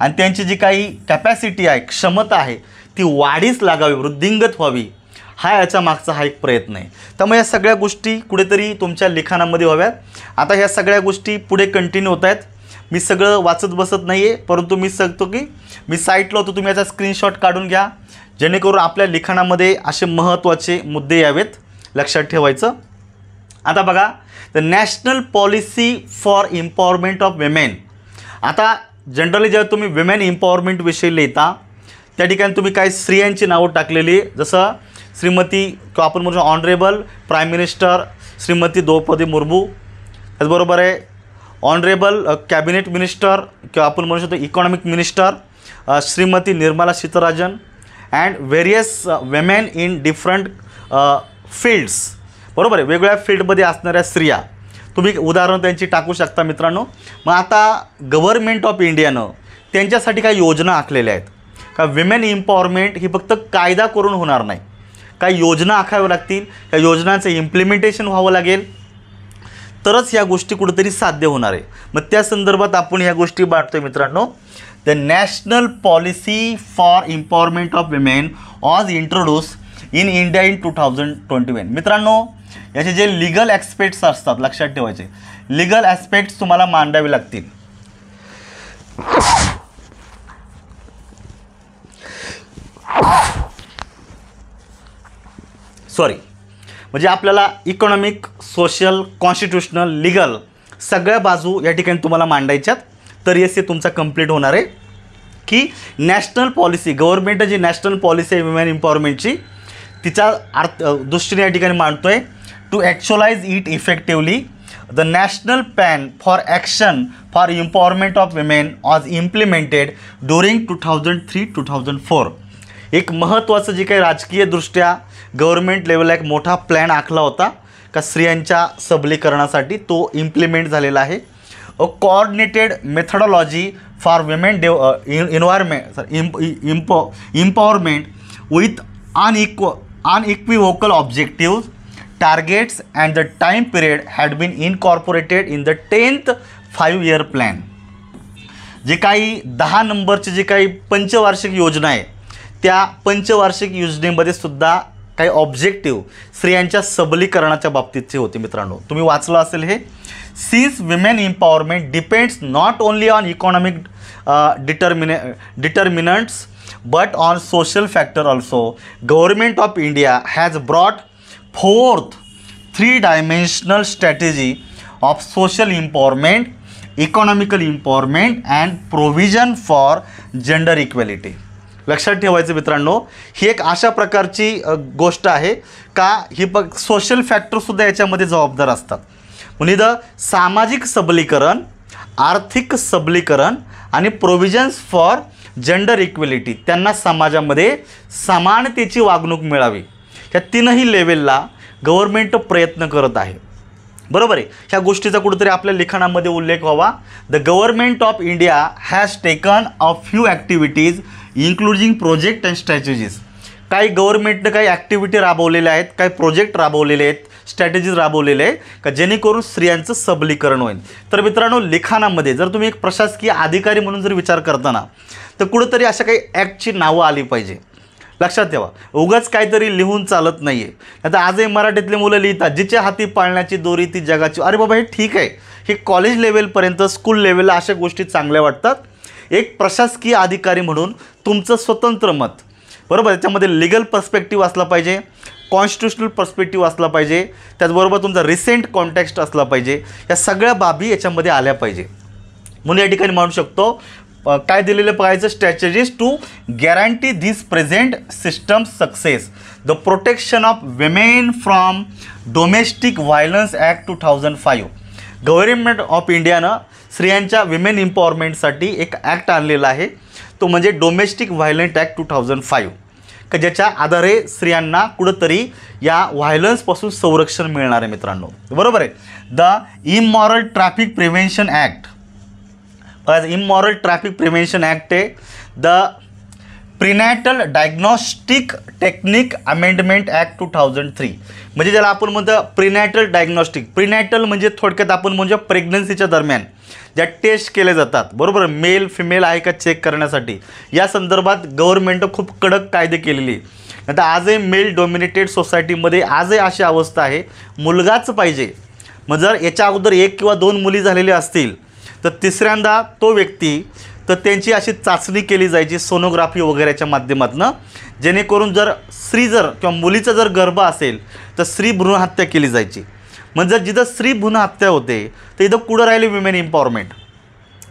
A: आणि त्यांची जी काही कॅपॅसिटी आहे, क्षमता आहे, ती वाढीस लागावी, वृद्धिंगत व्हावी, हा याच्या मागचा हा एक प्रयत्न आहे. त्यामुळे या सगळ्या गोष्टी कुठेतरी तुमच्या लिखाणामध्ये व्हाव्यात. आता ह्या सगळ्या गोष्टी पुढे कंटिन्यू होत आहेत. मी सगळं वाचत बसत नाही आहे, परंतु मी सांगतो की मी साईटला होतो, तुम्ही याचा स्क्रीनशॉट काढून घ्या, जेणेकरून आपल्या लिखाणामध्ये असे महत्त्वाचे मुद्दे यावेत, लक्षात ठेवायचं. आता बघा, the national policy for empowerment of women. आता जनरली जेव्हा तुम्ही विमेन एम्पॉवरमेंटविषयी लिहिता त्या ठिकाणी तुम्ही काही स्त्रियांची नावं टाकलेली, जसं श्रीमती किंवा आपण म्हणू honourable prime minister Shrimati Droupadi Murmu, त्याचबरोबर आहे ऑनरेबल कॅबिनेट मिनिस्टर किंवा आपण म्हणू शकतो economic minister Shrimati Nirmala Sitharaman and various women in different fields. बरोबर आहे, वेगवेगळ्या फील्डमध्ये असणाऱ्या स्त्रिया तुम्ही उदाहरण त्यांची टाकू शकता मित्रांनो. मग आता गव्हर्नमेंट ऑफ इंडियानं त्यांच्यासाठी काही योजना आखलेल्या आहेत का विमेन एम्पॉवरमेंट ही फक्त कायदा करून होणार नाही, काही योजना आखाव्या लागतील, त्या योजनांचं इम्प्लिमेंटेशन व्हावं लागेल, तरच या गोष्टी कुठेतरी साध्य होणार आहे. मग त्या संदर्भात आपण ह्या गोष्टी बांधतोय मित्रांनो. The national policy for empowerment of women was introduce in India in 2021. मित्रांनो, याचे जे लिगल ॲस्पेक्ट्स असतात लक्षात ठेवायचे, लिगल ॲस्पेक्ट्स तुम्हाला मांडावे लागतील. सॉरी, म्हणजे आपल्याला इकॉनॉमिक, सोशल, कॉन्स्टिट्यूशनल, लिगल सगळ्या बाजू या ठिकाणी तुम्हाला मांडायच्यात, तर येस हे तुमचा कंप्लीट होणार आहे की नॅशनल पॉलिसी, गव्हर्नमेंट जी नॅशनल पॉलिसी आहे विमेन एम्पॉवरमेंटची, तिच्या दृष्टीने या ठिकाणी मांडतोय. To actualise it effectively the national plan for action for empowerment of women was implemented during 2003-2004. एक महत्त्वाचं जे काही राजकीयदृष्ट्या गव्हर्नमेंट लेवलला एक मोठा प्लॅन आखला होता का स्त्रियांच्या सबलीकरणासाठी, तो इम्प्लिमेंट झालेला आहे. अ coordinated methodology for women empowerment with unequivocal objectives, targets and the time period had been incorporated in the 10th 5-year plan. जे काही 10 नंबरची जी काही पंचवार्षिक योजना आहे त्या पंचवार्षिक योजनेमध्ये सुद्धा काही ऑब्जेक्टिव्ह स्त्रियांच्या सबलीकरणाच्या बाबतीतचे होते. मित्रांनो, तुम्ही वाचलं असेल हे. Since women empowerment depends not only on economic determinants but on social factor also, Government of India has brought forth 3-dimensional strategy of social empowerment, economical empowerment and provision for gender equality. लक्षात ठेवायचं मित्रांनो, ही एक अशा प्रकारची गोष्ट आहे का ही social फॅक्टरसुद्धा याच्यामध्ये जबाबदार असतात. म्हणजे सामाजिक सबलीकरण, आर्थिक सबलीकरण आणि प्रोव्हिजन्स फॉर जेंडर इक्वेलिटी, त्यांना समाजामध्ये समानतेची वागणूक मिळावी, ह्या तीनही लेवलला गव्हर्नमेंट प्रयत्न करत आहे. बरोबर आहे, ह्या गोष्टीचा कुठेतरी आपल्या लिखाणामध्ये उल्लेख व्हावा. The government of India has taken a few activities including project and strategies. काही गव्हर्नमेंटनं काही ॲक्टिव्हिटी राबवलेल्या आहेत, काही प्रोजेक्ट राबवलेले आहेत, स्ट्रॅटेजीज राबवलेले आहे का जेणेकरून स्त्रियांचं सबलीकरण होईल. तर मित्रांनो, लिखाणामध्ये जर तुम्ही एक प्रशासकीय अधिकारी म्हणून जर विचार करताना तर कुठंतरी अशा काही ॲक्टची नावं आली पाहिजे. लक्षात ठेवा, उगाच काहीतरी लिहून चालत नाही आहे. आता आजही मराठीतले मुलं लिहितात, जिच्या हाती पाळण्याची दोरी ती जगाची. अरे बाबा, हे ठीक आहे, हे कॉलेज लेवलपर्यंत, स्कूल लेवलला अशा गोष्टी चांगल्या वाटतात. एक प्रशासकीय अधिकारी म्हणून तुमचं स्वतंत्र मत, बरोबर, त्याच्यामध्ये लिगल पर्स्पेक्टिव्ह असला पाहिजे, कॉन्स्टिट्यूशनल पर्स्पेक्टिव्ह असला पाहिजे, त्याचबरोबर तुमचा रिसेंट कॉन्टेक्स्ट असला पाहिजे. या सगळ्या बाबी याच्यामध्ये आल्या पाहिजे. म्हणून या ठिकाणी म्हणू शकतो काय दिलेलं पाहायचं, strategies to guarantee this present system success. The protection of women from domestic violence act 2005. Government of इंडियानं स्त्रियांच्या विमेन एम्पॉवरमेंटसाठी एक ॲक्ट आणलेला आहे, तो म्हणजे डोमेस्टिक व्हायलंट ॲक्ट 2005, का ज्याच्या आधारे स्त्रियांना कुठंतरी या व्हायलन्सपासून संरक्षण मिळणार आहे. मित्रांनो, बरोबर आहे. The immoral traffic prevention act, immoral traffic prevention act आहे. The prenatal diagnostic technique amendment act 2003, म्हणजे ज्याला आपण म्हणतो प्रिनॅटल डायग्नॉस्टिक. प्रिनॅटल म्हणजे थोडक्यात आपण म्हणजे प्रेग्नन्सीच्या दरम्यान ज्या टेस्ट केले जातात, बरोबर, मेल फिमेल आहे का चेक करण्यासाठी, या संदर्भात गव्हर्नमेंटनं खूप कडक कायदे केलेले. आता आजही मेल डॉमिनेटेड सोसायटीमध्ये आजही अशी अवस्था आहे, मुलगाच पाहिजे. मग जर याच्या अगोदर 1 किंवा 2 मुली झालेल्या असतील तर तिसऱ्यांदा तो व्यक्ती तर त्यांची अशी चाचणी केली जायची सोनोग्राफी वगैरेच्या माध्यमातून, जेणेकरून जर स्त्री जर किंवा मुलीचा जर गर्भ असेल तर स्त्री भ्रूणहत्या केली जायची. म्हणजे जिथं स्त्री भ्रूणहत्या होते तर इथं कुठं राहिली विमेन एम्पॉवरमेंट.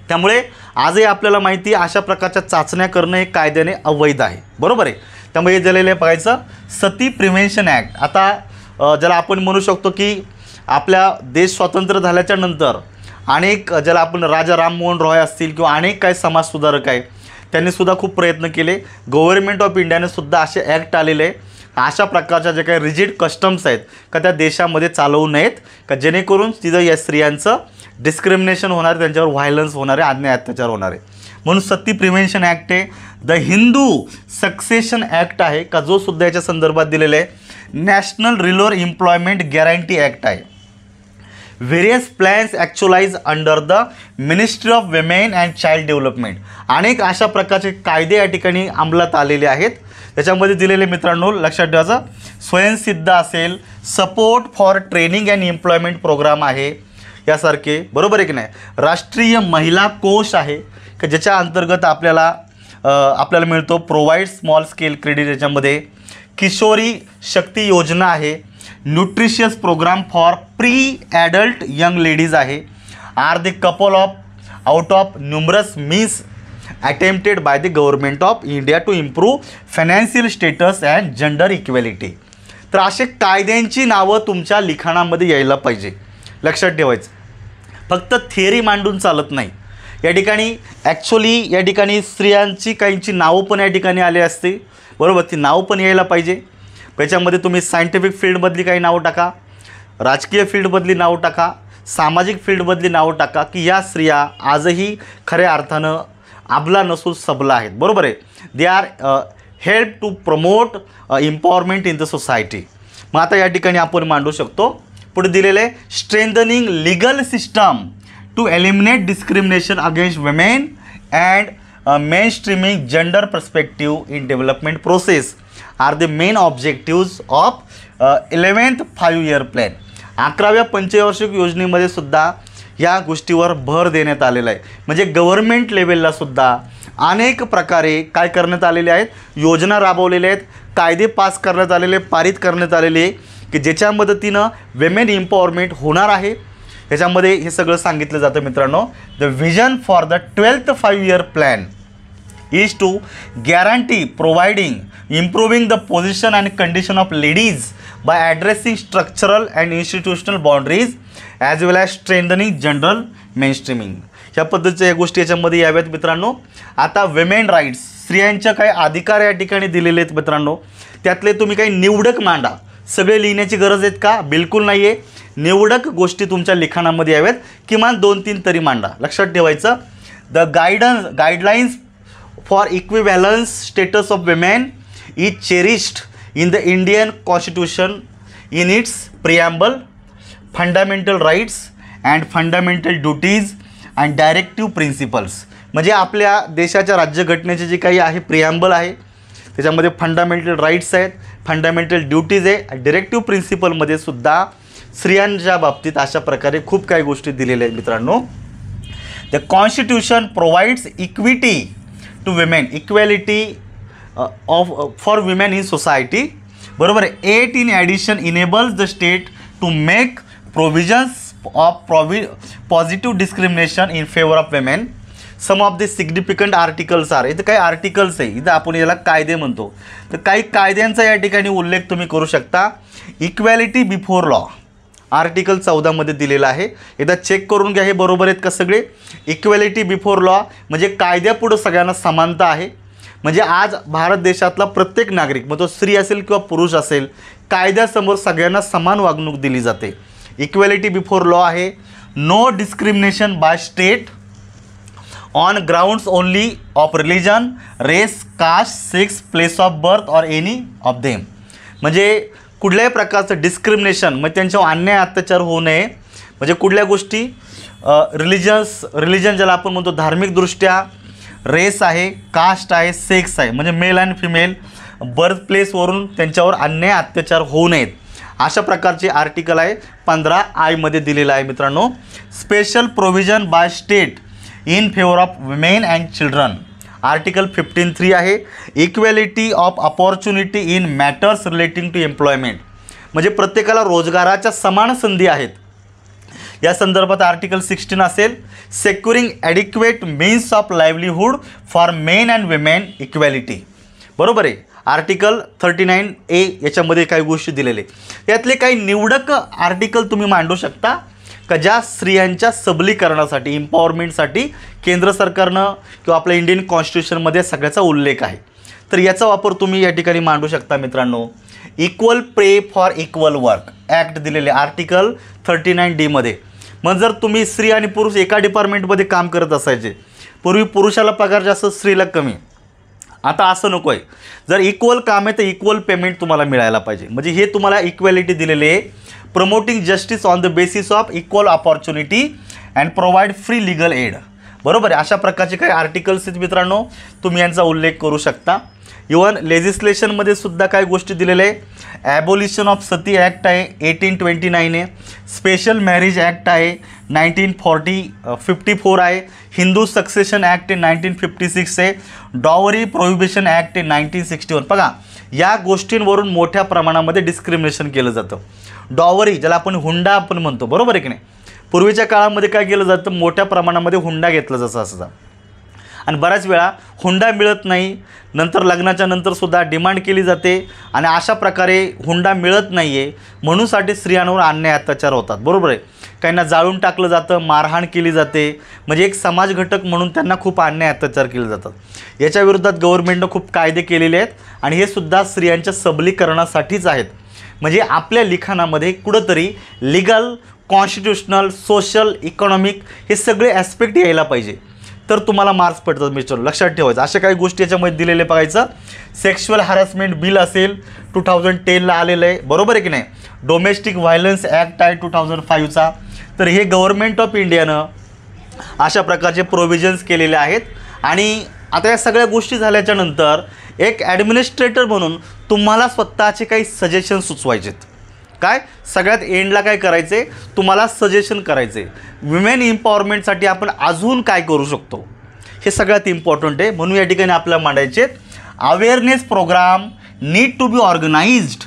A: त्यामुळे आजही आपल्याला माहिती आहे अशा प्रकारच्या चाचण्या करणं हे कायद्याने अवैध आहे, बरोबर आहे. त्यामुळे हे झालेलं आहे बघायचं सती प्रिव्हेन्शन ॲक्ट. आता ज्याला आपण म्हणू शकतो की आपल्या देश स्वतंत्र झाल्याच्या नंतर अनेक ज्याला आपण राजा राममोहन रॉय असतील किंवा अनेक काही समाजसुधारक आहे त्यांनीसुद्धा खूप प्रयत्न केले. गव्हर्नमेंट ऑफ इंडियाने सुद्धा असे ॲक्ट आलेले आहे अशा प्रकारच्या जे काही रिजिड कस्टम्स आहेत का त्या देशामध्ये चालवू नयेत का जेणेकरून तिथं या स्त्रियांचं डिस्क्रिमिनेशन होणार, त्यांच्यावर व्हायलन्स होणारे, अन्याय अत्याचार होणारे. म्हणून सती प्रिव्हेन्शन ॲक्ट आहे. द हिंदू सक्सेशन ॲक्ट आहे का जो सुद्धा याच्या संदर्भात दिलेलं आहे. National rural employment guarantee act आहे. Various plans actualise under the ministry of women and child development. अनेक अशा प्रकारचे कायदे या ठिकाणी अंमलात आलेले आहेत. त्याच्यामध्ये दिलेले मित्रांनो लक्षात ठेवायचं स्वयंसिद्ध असेल, support for training and employment programme आहे यासारखे, बरोबर आहे की नाही. राष्ट्रीय महिला कोष आहे की ज्याच्या अंतर्गत आपल्याला मिळतो प्रोव्हाइड स्मॉल स्केल क्रेडिट. याच्यामध्ये किशोरी शक्ती योजना आहे. Nutritious programme for pre adult young ladies आहे. Are the couple of out of numerous means attempted by the government of India to improve financial status and gender equality. तर असे कायद्यांची नावं तुमच्या लिखाणामध्ये यायला पाहिजे, लक्षात ठेवायचं. फक्त थिअरी मांडून चालत नाही. या ठिकाणी ॲक्च्युली या ठिकाणी स्त्रियांची काहींची नावं पण या ठिकाणी आली असते, बरोबर. ती नावं पण यायला पाहिजे. त्याच्यामध्ये तुम्ही सायंटिफिक फील्डमधली काही नावं टाका, राजकीय फील्डमधली नावं टाका, सामाजिक फील्डमधली नावं टाका की या स्त्रिया आजही खऱ्या अर्थानं अबला नसून सबला आहेत, बरोबर आहे. They are help to promote empowerment in the society. मग आता या ठिकाणी आपण मांडू शकतो. पुढे दिलेलं आहे strengthening legal system to eliminate discrimination against women and main streaming gender perspective in development process are the main objectives of 11th 5-year plan. 11व्या पंचवार्षिक योजनेमध्ये सुद्धा या गोष्टीवर भर देण्यात आलेला आहे. म्हणजे गव्हर्नमेंट लेवलला सुद्धा अनेक प्रकारे काय करण्यात आलेले आहेत, योजना राबवलेल्या आहेत, कायदे पास करण्यात आलेले, पारित करण्यात आलेले आहे की ज्याच्या मदतीनं विमेन एम्पॉवरमेंट होणार आहे. ह्याच्यामध्ये हे सगळं सांगितलं जातं मित्रांनो. The vision for the 12th 5-year plan is to guarantee providing improving the position and condition of ladies by addressing structural and institutional boundaries as well as strengthening general mainstreaming. ह्या पद्धतीच्या या गोष्टी याच्यामध्ये याव्यात मित्रांनो. आता विमेन राईट्स, स्त्रियांच्या काही अधिकार या ठिकाणी दिलेले आहेत मित्रांनो. त्यातले तुम्ही काही निवडक मांडा. सगळे लिहिण्याची गरज आहेत का? बिलकुल नाही आहे. निवडक गोष्टी तुमच्या लिखाणामध्ये याव्यात, किमान 2-3 तरी मांडा. लक्षात ठेवायचं. The guidelines for equivalence status of women is cherished in the Indian Constitution in its preamble, fundamental rights and fundamental duties and directive principles. म्हणजे आपल्या देशाच्या राज्यघटनेचे जे काही आहे प्रिॲम्बल आहे त्याच्यामध्ये फंडामेंटल राईट्स आहेत, फंडामेंटल ड्युटीज आहे, डिरेक्टिव्ह प्रिन्सिपलमध्ये सुद्धा स्त्रियांच्या बाबतीत अशा प्रकारे खूप काही गोष्टी दिलेल्या आहेत मित्रांनो. The constitution provides equity to women, equality for women in society, बरोबर आहे. 8 in addition enables the state to make provisions of positive discrimination in favour of women. Some of the significant articles are. इथं काही articles आहे, इथं आपण याला कायदे म्हणतो. तर काही कायद्यांचा या ठिकाणी उल्लेख तुम्ही करू शकता. इक्वॅलिटी बिफोर लॉ आर्टिकल 14 दिलेला आहे. एकदा चेक करून घ्या हे बरोबर आहेत का सगळे. इक्वॅलिटी बिफोर लॉ म्हणजे कायद्यापुढं सगळ्यांना समानता आहे. म्हणजे आज भारत देशातला प्रत्येक नागरिक, मग तो स्त्री असेल किंवा पुरुष असेल, कायद्यासमोर सगळ्यांना समान वागणूक दिली जाते. इक्वॅलिटी बिफोर लॉ आहे. No discrimination by state on grounds only of religion, race, caste, sex, place of birth or any of them. म्हणजे कुठल्याही प्रकारचं डिस्क्रिमिनेशन, मग त्यांच्यावर अन्याय अत्याचार होऊ नये. म्हणजे कुठल्या गोष्टी रिलिजन ज्याला आपण म्हणतो धार्मिकदृष्ट्या, रेस आहे, कास्ट आहे, सेक्स आहे म्हणजे मेल अँड फिमेल, बर्थ प्लेसवरून त्यांच्यावर अन्याय अत्याचार होऊ नयेत. अशा प्रकारचे आर्टिकल आहे 15I मध्ये दिलेलं आहे मित्रांनो. Special provision by state in favour of women and children. Article 15.3 आहे equality of opportunity in matters relating to employment, म्हणजे प्रत्येकाला रोजगाराच्या समान संधी आहेत. या संदर्भात आर्टिकल 16 असेल सेक्युरिंग adequate means of livelihood for men and women equality. बरोबर आहे. आर्टिकल 39A याच्यामध्ये काही गोष्टी दिलेले, यातले काही निवडक आर्टिकल तुम्ही मांडू शकता का ज्या स्त्रियांच्या सबलीकरणासाठी एम्पॉवरमेंटसाठी केंद्र सरकारनं किंवा आपल्या इंडियन कॉन्स्टिट्यूशनमध्ये सगळ्याचा उल्लेख आहे. तर याचा वापर तुम्ही या ठिकाणी मांडू शकता मित्रांनो. Equal pay for equal work act दिलेले आर्टिकल 39D मध्ये. मग जर तुम्ही स्त्री आणि पुरुष एका डिपार्टमेंटमध्ये काम करत असायचे, पूर्वी पुरुषाला पगार जास्त स्त्रीला कमी, आता असं नको आहे. जर इक्वल काम आहे तर इक्वल पेमेंट तुम्हाला मिळायला पाहिजे. म्हणजे हे तुम्हाला इक्वॅलिटी दिलेली आहे. Promoting justice on the basis of equal opportunity and provide free legal add. बरोबर आहे. अशा प्रकारचे काही आर्टिकल्स आहेत मित्रांनो, तुम्ही यांचा उल्लेख करू शकता. इवन लेजिस्लेशनमध्ये सुद्धा काही गोष्टी दिलेल्या आहे. ॲबोलिशन ऑफ सती ॲक्ट आहे 1829 आहे. स्पेशल मॅरेज ॲक्ट आहे 1954 आहे. हिंदू सक्सेशन ॲक्ट आहे 1956 आहे. डॉवरी प्रोहिबिशन ॲक्ट आहे 1961. बघा या गोष्टींवरून मोठ्या प्रमाणामध्ये डिस्क्रिमिनेशन केलं जातं. डॉवरी ज्याला आपण हुंडा आपण म्हणतो, बरोबर आहे की नाही. पूर्वीच्या काळामध्ये काय केलं जातं, मोठ्या प्रमाणामध्ये हुंडा घेतला जसं असं, आणि बऱ्याच वेळा हुंडा मिळत नाही. नंतर लग्नाच्या नंतरसुद्धा डिमांड केली जाते आणि अशा प्रकारे हुंडा मिळत नाही आहे म्हणूनसाठी स्त्रियांवर अन्याय अत्याचार होतात. बरोबर आहे. काहींना जाळून टाकलं जातं, मारहाण केली जाते, म्हणजे एक समाज घटक म्हणून त्यांना खूप अन्याय अत्याचार केले जातात. याच्या विरोधात गव्हर्नमेंटनं खूप कायदे केलेले आहेत आणि हे सुद्धा स्त्रियांच्या सबलीकरणासाठीच आहेत. म्हणजे आपल्या लिखाणामध्ये कुठंतरी लिगल, कॉन्स्टिट्यूशनल, सोशल, इकॉनॉमिक हे सगळे ॲस्पेक्ट यायला पाहिजे, तर तुम्हाला मार्क्स पडतात मिस्टर. लक्षात ठेवायचं. अशा काही गोष्टी याच्यामध्ये दिलेले बघायचं. सेक्शुअल हॅरॅसमेंट बिल असेल 2010ला आलेलं आहे, बरोबर आहे की नाही. डोमेस्टिक व्हायलन्स ॲक्ट आहे 2005चा. तर हे गव्हर्नमेंट ऑफ इंडियानं अशा प्रकारचे प्रोव्हिजन्स केलेले आहेत. आणि आता या सगळ्या गोष्टी झाल्याच्या नंतर एक ॲडमिनिस्ट्रेटर म्हणून तुम्हाला स्वतःचे काही सजेशन सुचवायचेत. काय सगळ्यात एंडला काय करायचे, तुम्हाला सजेशन करायचे विमेन एम्पॉवरमेंटसाठी आपण अजून काय करू शकतो, हे सगळ्यात इम्पॉर्टंट आहे. म्हणून या ठिकाणी आपल्याला मांडायचे awareness programme need to be organised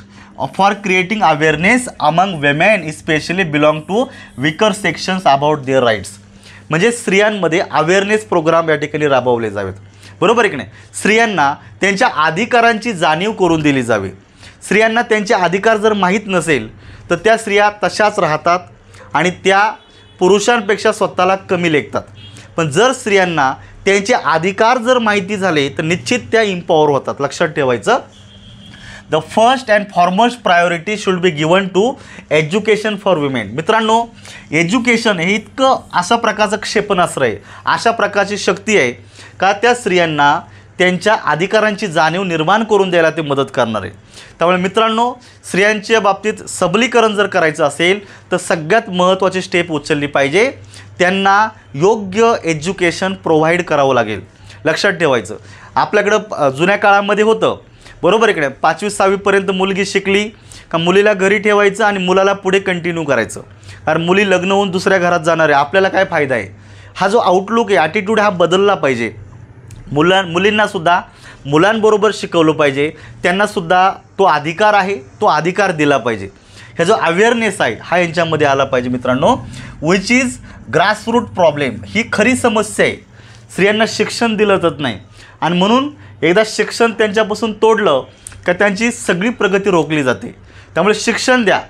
A: for creating awareness among women especially belong to weaker sections about their rights. म्हणजे स्त्रियांमध्ये अवेअरनेस प्रोग्राम या ठिकाणी राबवले जावेत. बरोबर आहे की नाही. स्त्रियांना त्यांच्या अधिकारांची जाणीव करून दिली जावी. स्त्रियांना त्यांचे अधिकार जर माहीत नसेल तर त्या स्त्रिया तशाच राहतात आणि त्या पुरुषांपेक्षा स्वतःला कमी लेखतात. पण जर स्त्रियांना त्यांचे अधिकार जर माहिती झाले तर निश्चित त्या इम्पॉवर होतात. लक्षात ठेवायचं. The first and foremost priority should be given to education for women. मित्रांनो, एज्युकेशन हे इतकं अशा प्रकारचं क्षेपणास्त्र आहे, अशा प्रकारची शक्ती आहे का त्या स्त्रियांना त्यांच्या अधिकारांची जाणीव निर्माण करून द्यायला ते मदत करणार आहे. त्यामुळे मित्रांनो, स्त्रियांच्या बाबतीत सबलीकरण जर करायचं असेल तर सगळ्यात महत्त्वाची स्टेप उचलली पाहिजे. त्यांना योग्य एज्युकेशन प्रोव्हाइड करावं लागेल. लक्षात ठेवायचं. आपल्याकडं जुन्या काळामध्ये होतं, बरोबर इकडे 5वी 6वीपर्यंत मुलगी शिकली का मुलीला घरी ठेवायचं आणि मुलाला पुढे कंटिन्यू करायचं, कारण मुली लग्न होऊन दुसऱ्या घरात जाणार आहे. आपल्याला काय फायदा आहे. हा जो आउटलुक आहे, ॲटिट्यूड हा बदलला पाहिजे. मुलींनासुद्धा मुलांबरोबर शिकवलं पाहिजे. त्यांनासुद्धा तो अधिकार आहे, तो अधिकार दिला पाहिजे. ह्या जो अवेअरनेस आहे हा यांच्यामध्ये आला पाहिजे मित्रांनो. Which is grassroot problem. ही खरी समस्या आहे. स्त्रियांना शिक्षण दिलं जात नाही आणि म्हणून एकदा शिक्षण त्यांच्यापासून तोडलं का त्यांची सगळी प्रगती रोखली जाते. त्यामुळे शिक्षण द्या.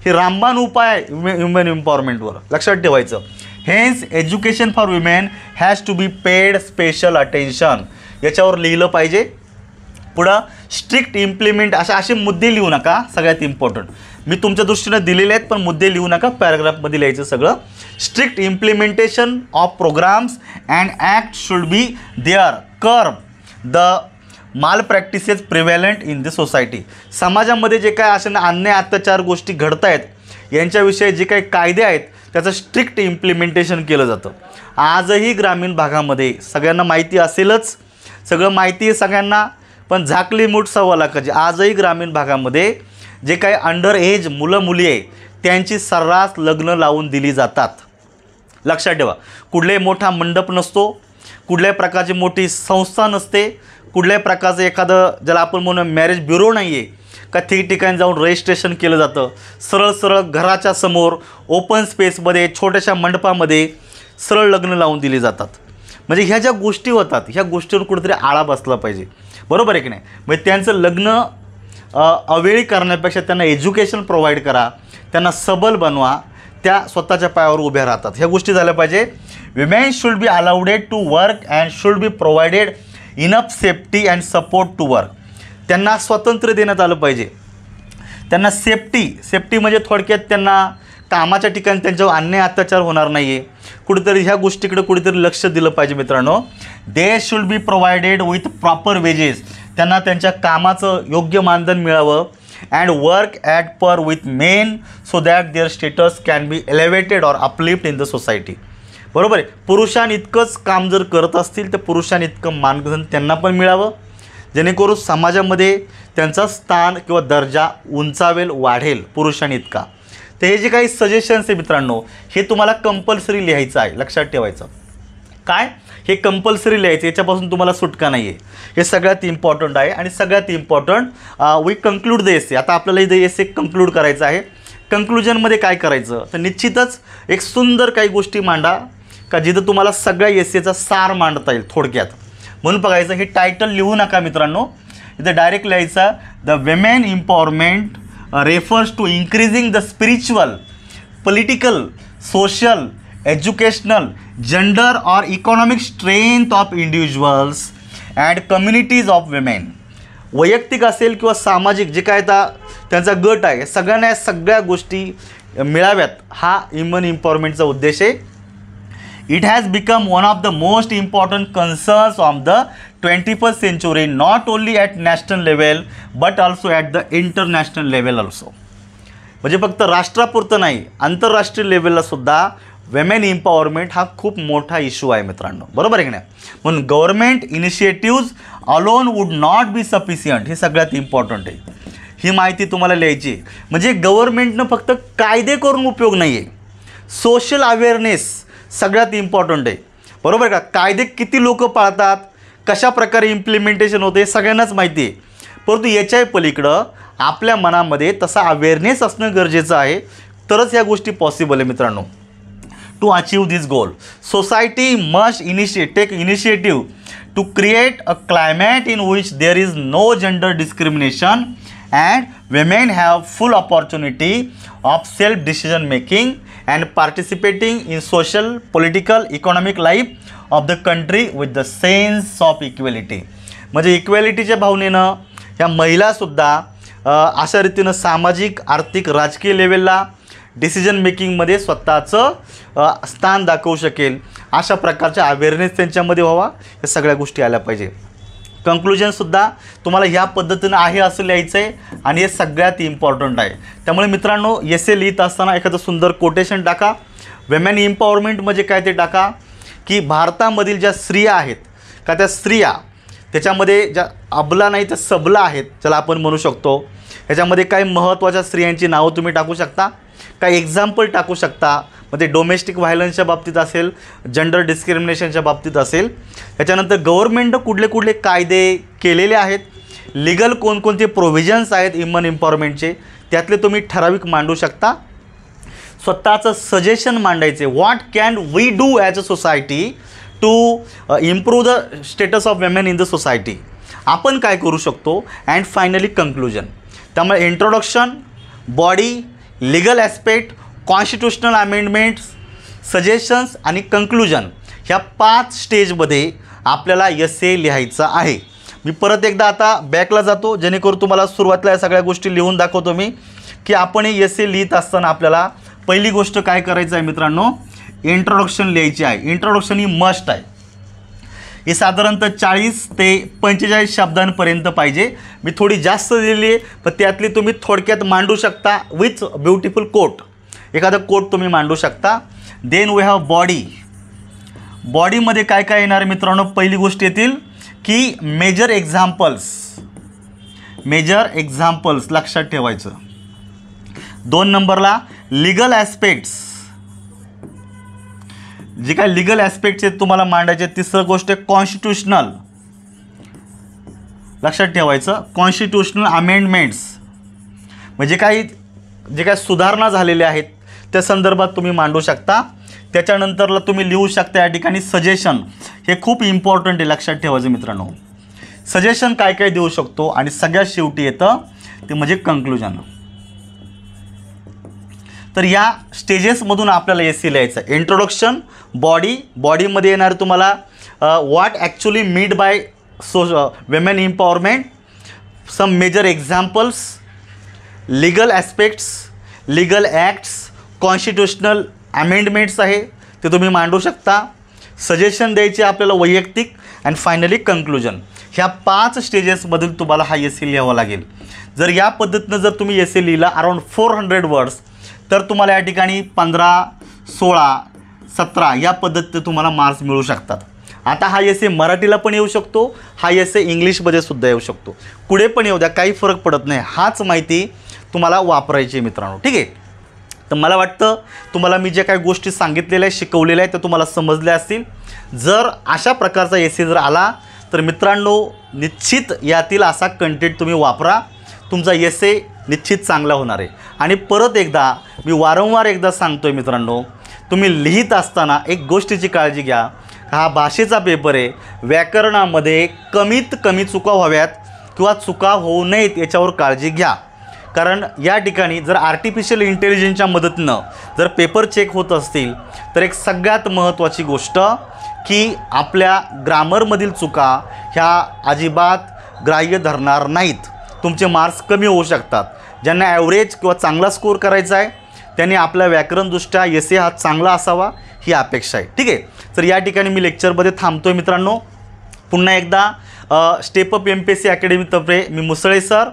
A: हे रामबाण उपाय आहे वुमेन एम्पॉवरमेंटवर. लक्षात ठेवायचं. Hence education for women has to be paid special attention. याच्यावर लिहिलं पाहिजे. पुढं स्ट्रिक्ट इम्प्लिमेंट असे मुद्दे लिहू नका. सगळ्यात इम्पॉर्टंट मी तुमच्या दृष्टीनं दिलेले आहेत, पण मुद्दे लिहू नका. पॅराग्राफमध्ये लिहायचं सगळं. Strict implementation of programmes and act should be there curb the malpractices prevalent in the society. समाजामध्ये जे काय अशा अन्याय अत्याचार गोष्टी घडत आहेत यांच्याविषयी जे काही कायदे आहेत त्याचं स्ट्रिक्ट इम्प्लिमेंटेशन केलं जातं. आजही ग्रामीण भागामध्ये सगळ्यांना माहिती असेलच, सगळं माहिती आहे सगळ्यांना, पण झाकली मूठ सव्वा लाखाची. आजही ग्रामीण भागामध्ये जे काही अंडर एज मुलं मुली आहे त्यांची सर्रास लग्न लावून दिली जातात. लक्षात ठेवा, कुठलाही मोठा मंडप नसतो, कुठल्याही प्रकारची मोठी संस्था नसते, कुठल्याही प्रकारचं एखादं ज्याला आपण म्हणून मॅरेज ब्युरो नाही आहे का ठिकठिकाणी जाऊन रजिस्ट्रेशन केलं जातं. सरळ सरळ घराच्या समोर ओपन स्पेसमध्ये छोट्याशा मंडपामध्ये सरळ लग्न लावून दिली जातात. म्हणजे ह्या ज्या गोष्टी होतात ह्या गोष्टीवर कुठेतरी आळा बसला पाहिजे, बरोबर आहे की नाही. म्हणजे त्यांचं लग्न अवेळी करण्यापेक्षा त्यांना एज्युकेशन प्रोव्हाइड करा, त्यांना सबल बनवा, त्या स्वतःच्या पायावर उभ्या राहतात. ह्या गोष्टी झाल्या पाहिजे. Women should be allowed to work and should be provided enough safety and support to work. त्यांना स्वातंत्र्य देण्यात आलं पाहिजे, त्यांना सेफ्टी म्हणजे थोडक्यात त्यांना कामाच्या ठिकाणी त्यांच्यावर अन्याय अत्याचार होणार नाही आहे. कुठेतरी ह्या गोष्टीकडे कुठेतरी लक्ष दिलं पाहिजे मित्रांनो. They should be provided with proper wages. त्यांना त्यांच्या कामाचं योग्य मानधन मिळावं. And work at par with men so that their status can be elevated or uplift in the society. बरोबर आहे. पुरुषांइतकंच काम जर करत असतील तर पुरुषांइतकं मानधन त्यांना पण मिळावं, जेणेकरून समाजामध्ये त्यांचा स्थान किंवा दर्जा उंचावेल, वाढेल पुरुषांइतका. तर हे जे काही सजेशन्स आहे मित्रांनो हे तुम्हाला कंपल्सरी लिहायचं आहे. लक्षात ठेवायचं काय, हे कंपल्सरी लिहायचं, याच्यापासून तुम्हाला सुटका नाही आहे. हे सगळ्यात इम्पॉर्टंट आहे. आणि सगळ्यात important we conclude the essay. आता आपल्याला इथे एसे कंक्लूड करायचं आहे. कंक्लुजनमध्ये काय करायचं तर निश्चितच एक सुंदर काही गोष्टी मांडा का जिथं तुम्हाला सगळ्या एसेचा सार मांडता येईल थोडक्यात. म्हणून बघायचं, हे टायटल लिहू नका मित्रांनो, इथं डायरेक्ट लिहायचं the women empowerment refers to increasing the spiritual, political, social, educational, gender or economic strength of individuals and communities of women. वैयक्तिक असेल किंवा सामाजिक जे काय त्यांचा गट आहे सगळ्यांना या सगळ्या गोष्टी मिळाव्यात, हा वुमन एम्पॉवरमेंटचा उद्देश आहे. It has become one of the most important concerns of the 21st century, not only at national level but also at the international level also. म्हणजे फक्त राष्ट्रापुरतं नाही, आंतरराष्ट्रीय लेवलला सुद्धा विमेन एम्पॉवरमेंट हा खूप मोठा इश्यू आहे मित्रांनो, बरोबर आहे की नाही. म्हणून government initiatives alone would not be sufficient. हे सगळ्यात इम्पॉर्टंट आहे. ही माहिती तुम्हाला लिहायची. म्हणजे गव्हर्नमेंटनं फक्त कायदे करून उपयोग नाही आहे, सोशल अवेअरनेस सगळ्यात इम्पॉर्टंट आहे, बरोबर का. कायदे किती लोक पाळतात, कशा प्रकारे इम्प्लिमेंटेशन होते सगळ्यांनाच माहिती आहे. परंतु याच्या पलीकडं आपल्या मनामध्ये तसा अवेअरनेस असणं गरजेचं आहे, तरच या गोष्टी पॉसिबल आहे मित्रांनो. To achieve this goal society must take initiative to create a climate in which there is no gender discrimination and women have full opportunity of self decision making and participating in social, political, economic life of the country with the sense of equality. म्हणजे इक्वॅलिटीच्या भावनेनं ह्या महिलासुद्धा अशा रीतीनं सामाजिक, आर्थिक, राजकीय लेवलला decision मेकिंगमध्ये स्वतःचं स्थान दाखवू शकेल. अशा प्रकारच्या अवेअरनेस त्यांच्यामध्ये व्हावा. या सगळ्या गोष्टी आल्या पाहिजे. कंक्लुजनसुद्धा तुम्हाला ह्या पद्धतीनं आहे असं लिहायचं आहे आणि हे सगळ्यात इम्पॉर्टंट आहे. त्यामुळे मित्रांनो एसे लिहित असताना एखादं सुंदर कोटेशन टाका. विमेन एम्पॉवरमेंट म्हणजे काय ते टाका की भारतामधील ज्या स्त्रिया आहेत का त्या स्त्रिया त्याच्यामध्ये ज्या अबला नाही त्या सबला आहेत ज्याला आपण म्हणू शकतो. ह्याच्यामध्ये काही महत्त्वाच्या स्त्रियांची नावं तुम्ही टाकू शकता, काही एक्झाम्पल टाकू शकता. मग ते डोमेस्टिक व्हायलन्सच्या बाबतीत असेल, जेंडर डिस्क्रिमिनेशनच्या बाबतीत असेल. त्याच्यानंतर गव्हर्नमेंटनं कुठले कुठले कायदे केलेले आहेत, लिगल कोणकोणते प्रोव्हिजन्स आहेत वुमन एम्पॉवरमेंटचे त्यातले तुम्ही ठराविक मांडू शकता. स्वतःचं सजेशन मांडायचे, what can we do as a society to improve the status of women in the society. आपण काय करू शकतो. And finally conclusion. त्यामुळे introduction, body, legal aspect, constitutional amendments, suggestions आणि कंक्लुजन ह्या 5 स्टेजमध्ये आपल्याला एसे लिहायचा आहे. मी परत एकदा आता बॅकला जातो जेणेकरून तुम्हाला सुरुवातीला या सगळ्या गोष्टी लिहून दाखवतो मी की आपण हे एसे लिहित असताना आपल्याला पहिली गोष्ट काय करायचं आहे मित्रांनो, इंट्रोडक्शन लिहायची आहे. इंट्रोडक्शन ही मस्ट आहे. ही साधारणतः 40 ते 45 शब्दांपर्यंत पाहिजे. मी थोडी जास्त लिहिली आहे पण त्यातली तुम्ही थोडक्यात मांडू शकता विथ ब्युटिफुल कोट. एखादा कोट तुम्ही मांडू शकता. Then we have body. बॉडीमध्ये काय काय येणार मित्रांनो, पहिली गोष्ट येतील की मेजर एक्झाम्पल्स लक्षात ठेवायचं. 2 नंबरला लिगल ॲस्पेक्ट्स. जे काय लिगल ॲस्पेक्टचे तुम्हाला मांडायचे. तिसरं गोष्ट आहे कॉन्स्टिट्यूशनल, लक्षात ठेवायचं. कॉन्स्टिट्यूशनल अमेंडमेंट्स म्हणजे जे काय सुधारणा झालेल्या आहेत त्या संदर्भात तुम्ही मांडू शकता. त्याच्यानंतरला तुम्ही लिहू शकता या ठिकाणी सजेशन. हे खूप इम्पॉर्टंट आहे, लक्षात ठेवायचं मित्रांनो. सजेशन काय काय देऊ शकतो आणि सगळ्यात शेवटी येतं ते म्हणजे कंक्लुजन. तर या स्टेजेसमधून आपल्याला एसी लिहायचं. इंट्रोडक्शन, बॉडीमध्ये येणार तुम्हाला what actually mean by women empowerment, some major examples, legal aspects, legal acts, constitutional amendments आहे ते तुम्ही मांडू शकता. सजेशन द्यायचे आपल्याला वैयक्तिक आणि फायनली कंक्लुजन. ह्या 5 स्टेजेसमधून तुम्हाला हा एसे लिहावा लागेल. जर या पद्धतीनं जर तुम्ही एसे लिहिला अराउंड 400 वर्ड्स तर तुम्हाला या ठिकाणी 15, 16, 17 या पद्धतीने तुम्हाला मार्क्स मिळू शकतात. आता हा एसे मराठीला पण येऊ शकतो, हा एसे इंग्लिशमध्ये सुद्धा येऊ शकतो, पुढे पण येऊ द्या, काही फरक पडत नाही. हाच माहिती तुम्हाला वापरायची आहे मित्रांनो, ठीक आहे. तर मला वाटतं तुम्हाला मी जे काही गोष्टी सांगितलेल्या आहे, शिकवलेल्या आहेत, त्या तुम्हाला समजल्या असतील. जर अशा प्रकारचा एसे जर आला तर मित्रांनो निश्चित यातील असा कंटेंट तुम्ही वापरा, तुमचा एसे निश्चित चांगला होणार आहे. आणि परत एकदा मी वारंवार एकदा सांगतो आहे मित्रांनो, तुम्ही लिहित असताना एक गोष्टीची काळजी घ्या. हा भाषेचा पेपर आहे, व्याकरणामध्ये कमीत कमी चुका व्हाव्यात किंवा चुका होऊ नयेत याच्यावर काळजी घ्या. कारण या ठिकाणी जर आर्टिफिशियल इंटेलिजन्सच्या मदतीनं जर पेपर चेक होत असतील तर एक सगळ्यात महत्त्वाची गोष्ट की आपल्या ग्रामरमधील चुका ह्या अजिबात ग्राह्य धरणार नाहीत. तुमचे मार्क्स कमी होऊ शकतात. ज्यांना ॲव्हरेज किंवा चांगला स्कोअर करायचा आहे त्यांनी आपल्या व्याकरणदृष्ट्या एसे हा चांगला असावा ही अपेक्षा आहे, ठीक आहे. तर या ठिकाणी मी लेक्चरमध्ये थांबतो आहे मित्रांनो. पुन्हा एकदा स्टेपअप MPSC अकॅडमीतर्फे मी मुसळे सर,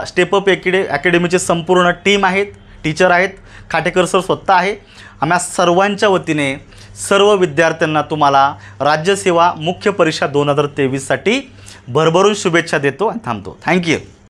A: स्टेपअप अकॅडमीचे संपूर्ण टीम आहेत, टीचर आहेत, खाटेकर सर स्वतः आहे. आम्हा सर्वांच्या वतीने सर्व विद्यार्थ्यांना तुम्हाला राज्यसेवा मुख्य परीक्षा 2023साठी भरभरून शुभेच्छा देतो आणि थांबतो. थँक्यू.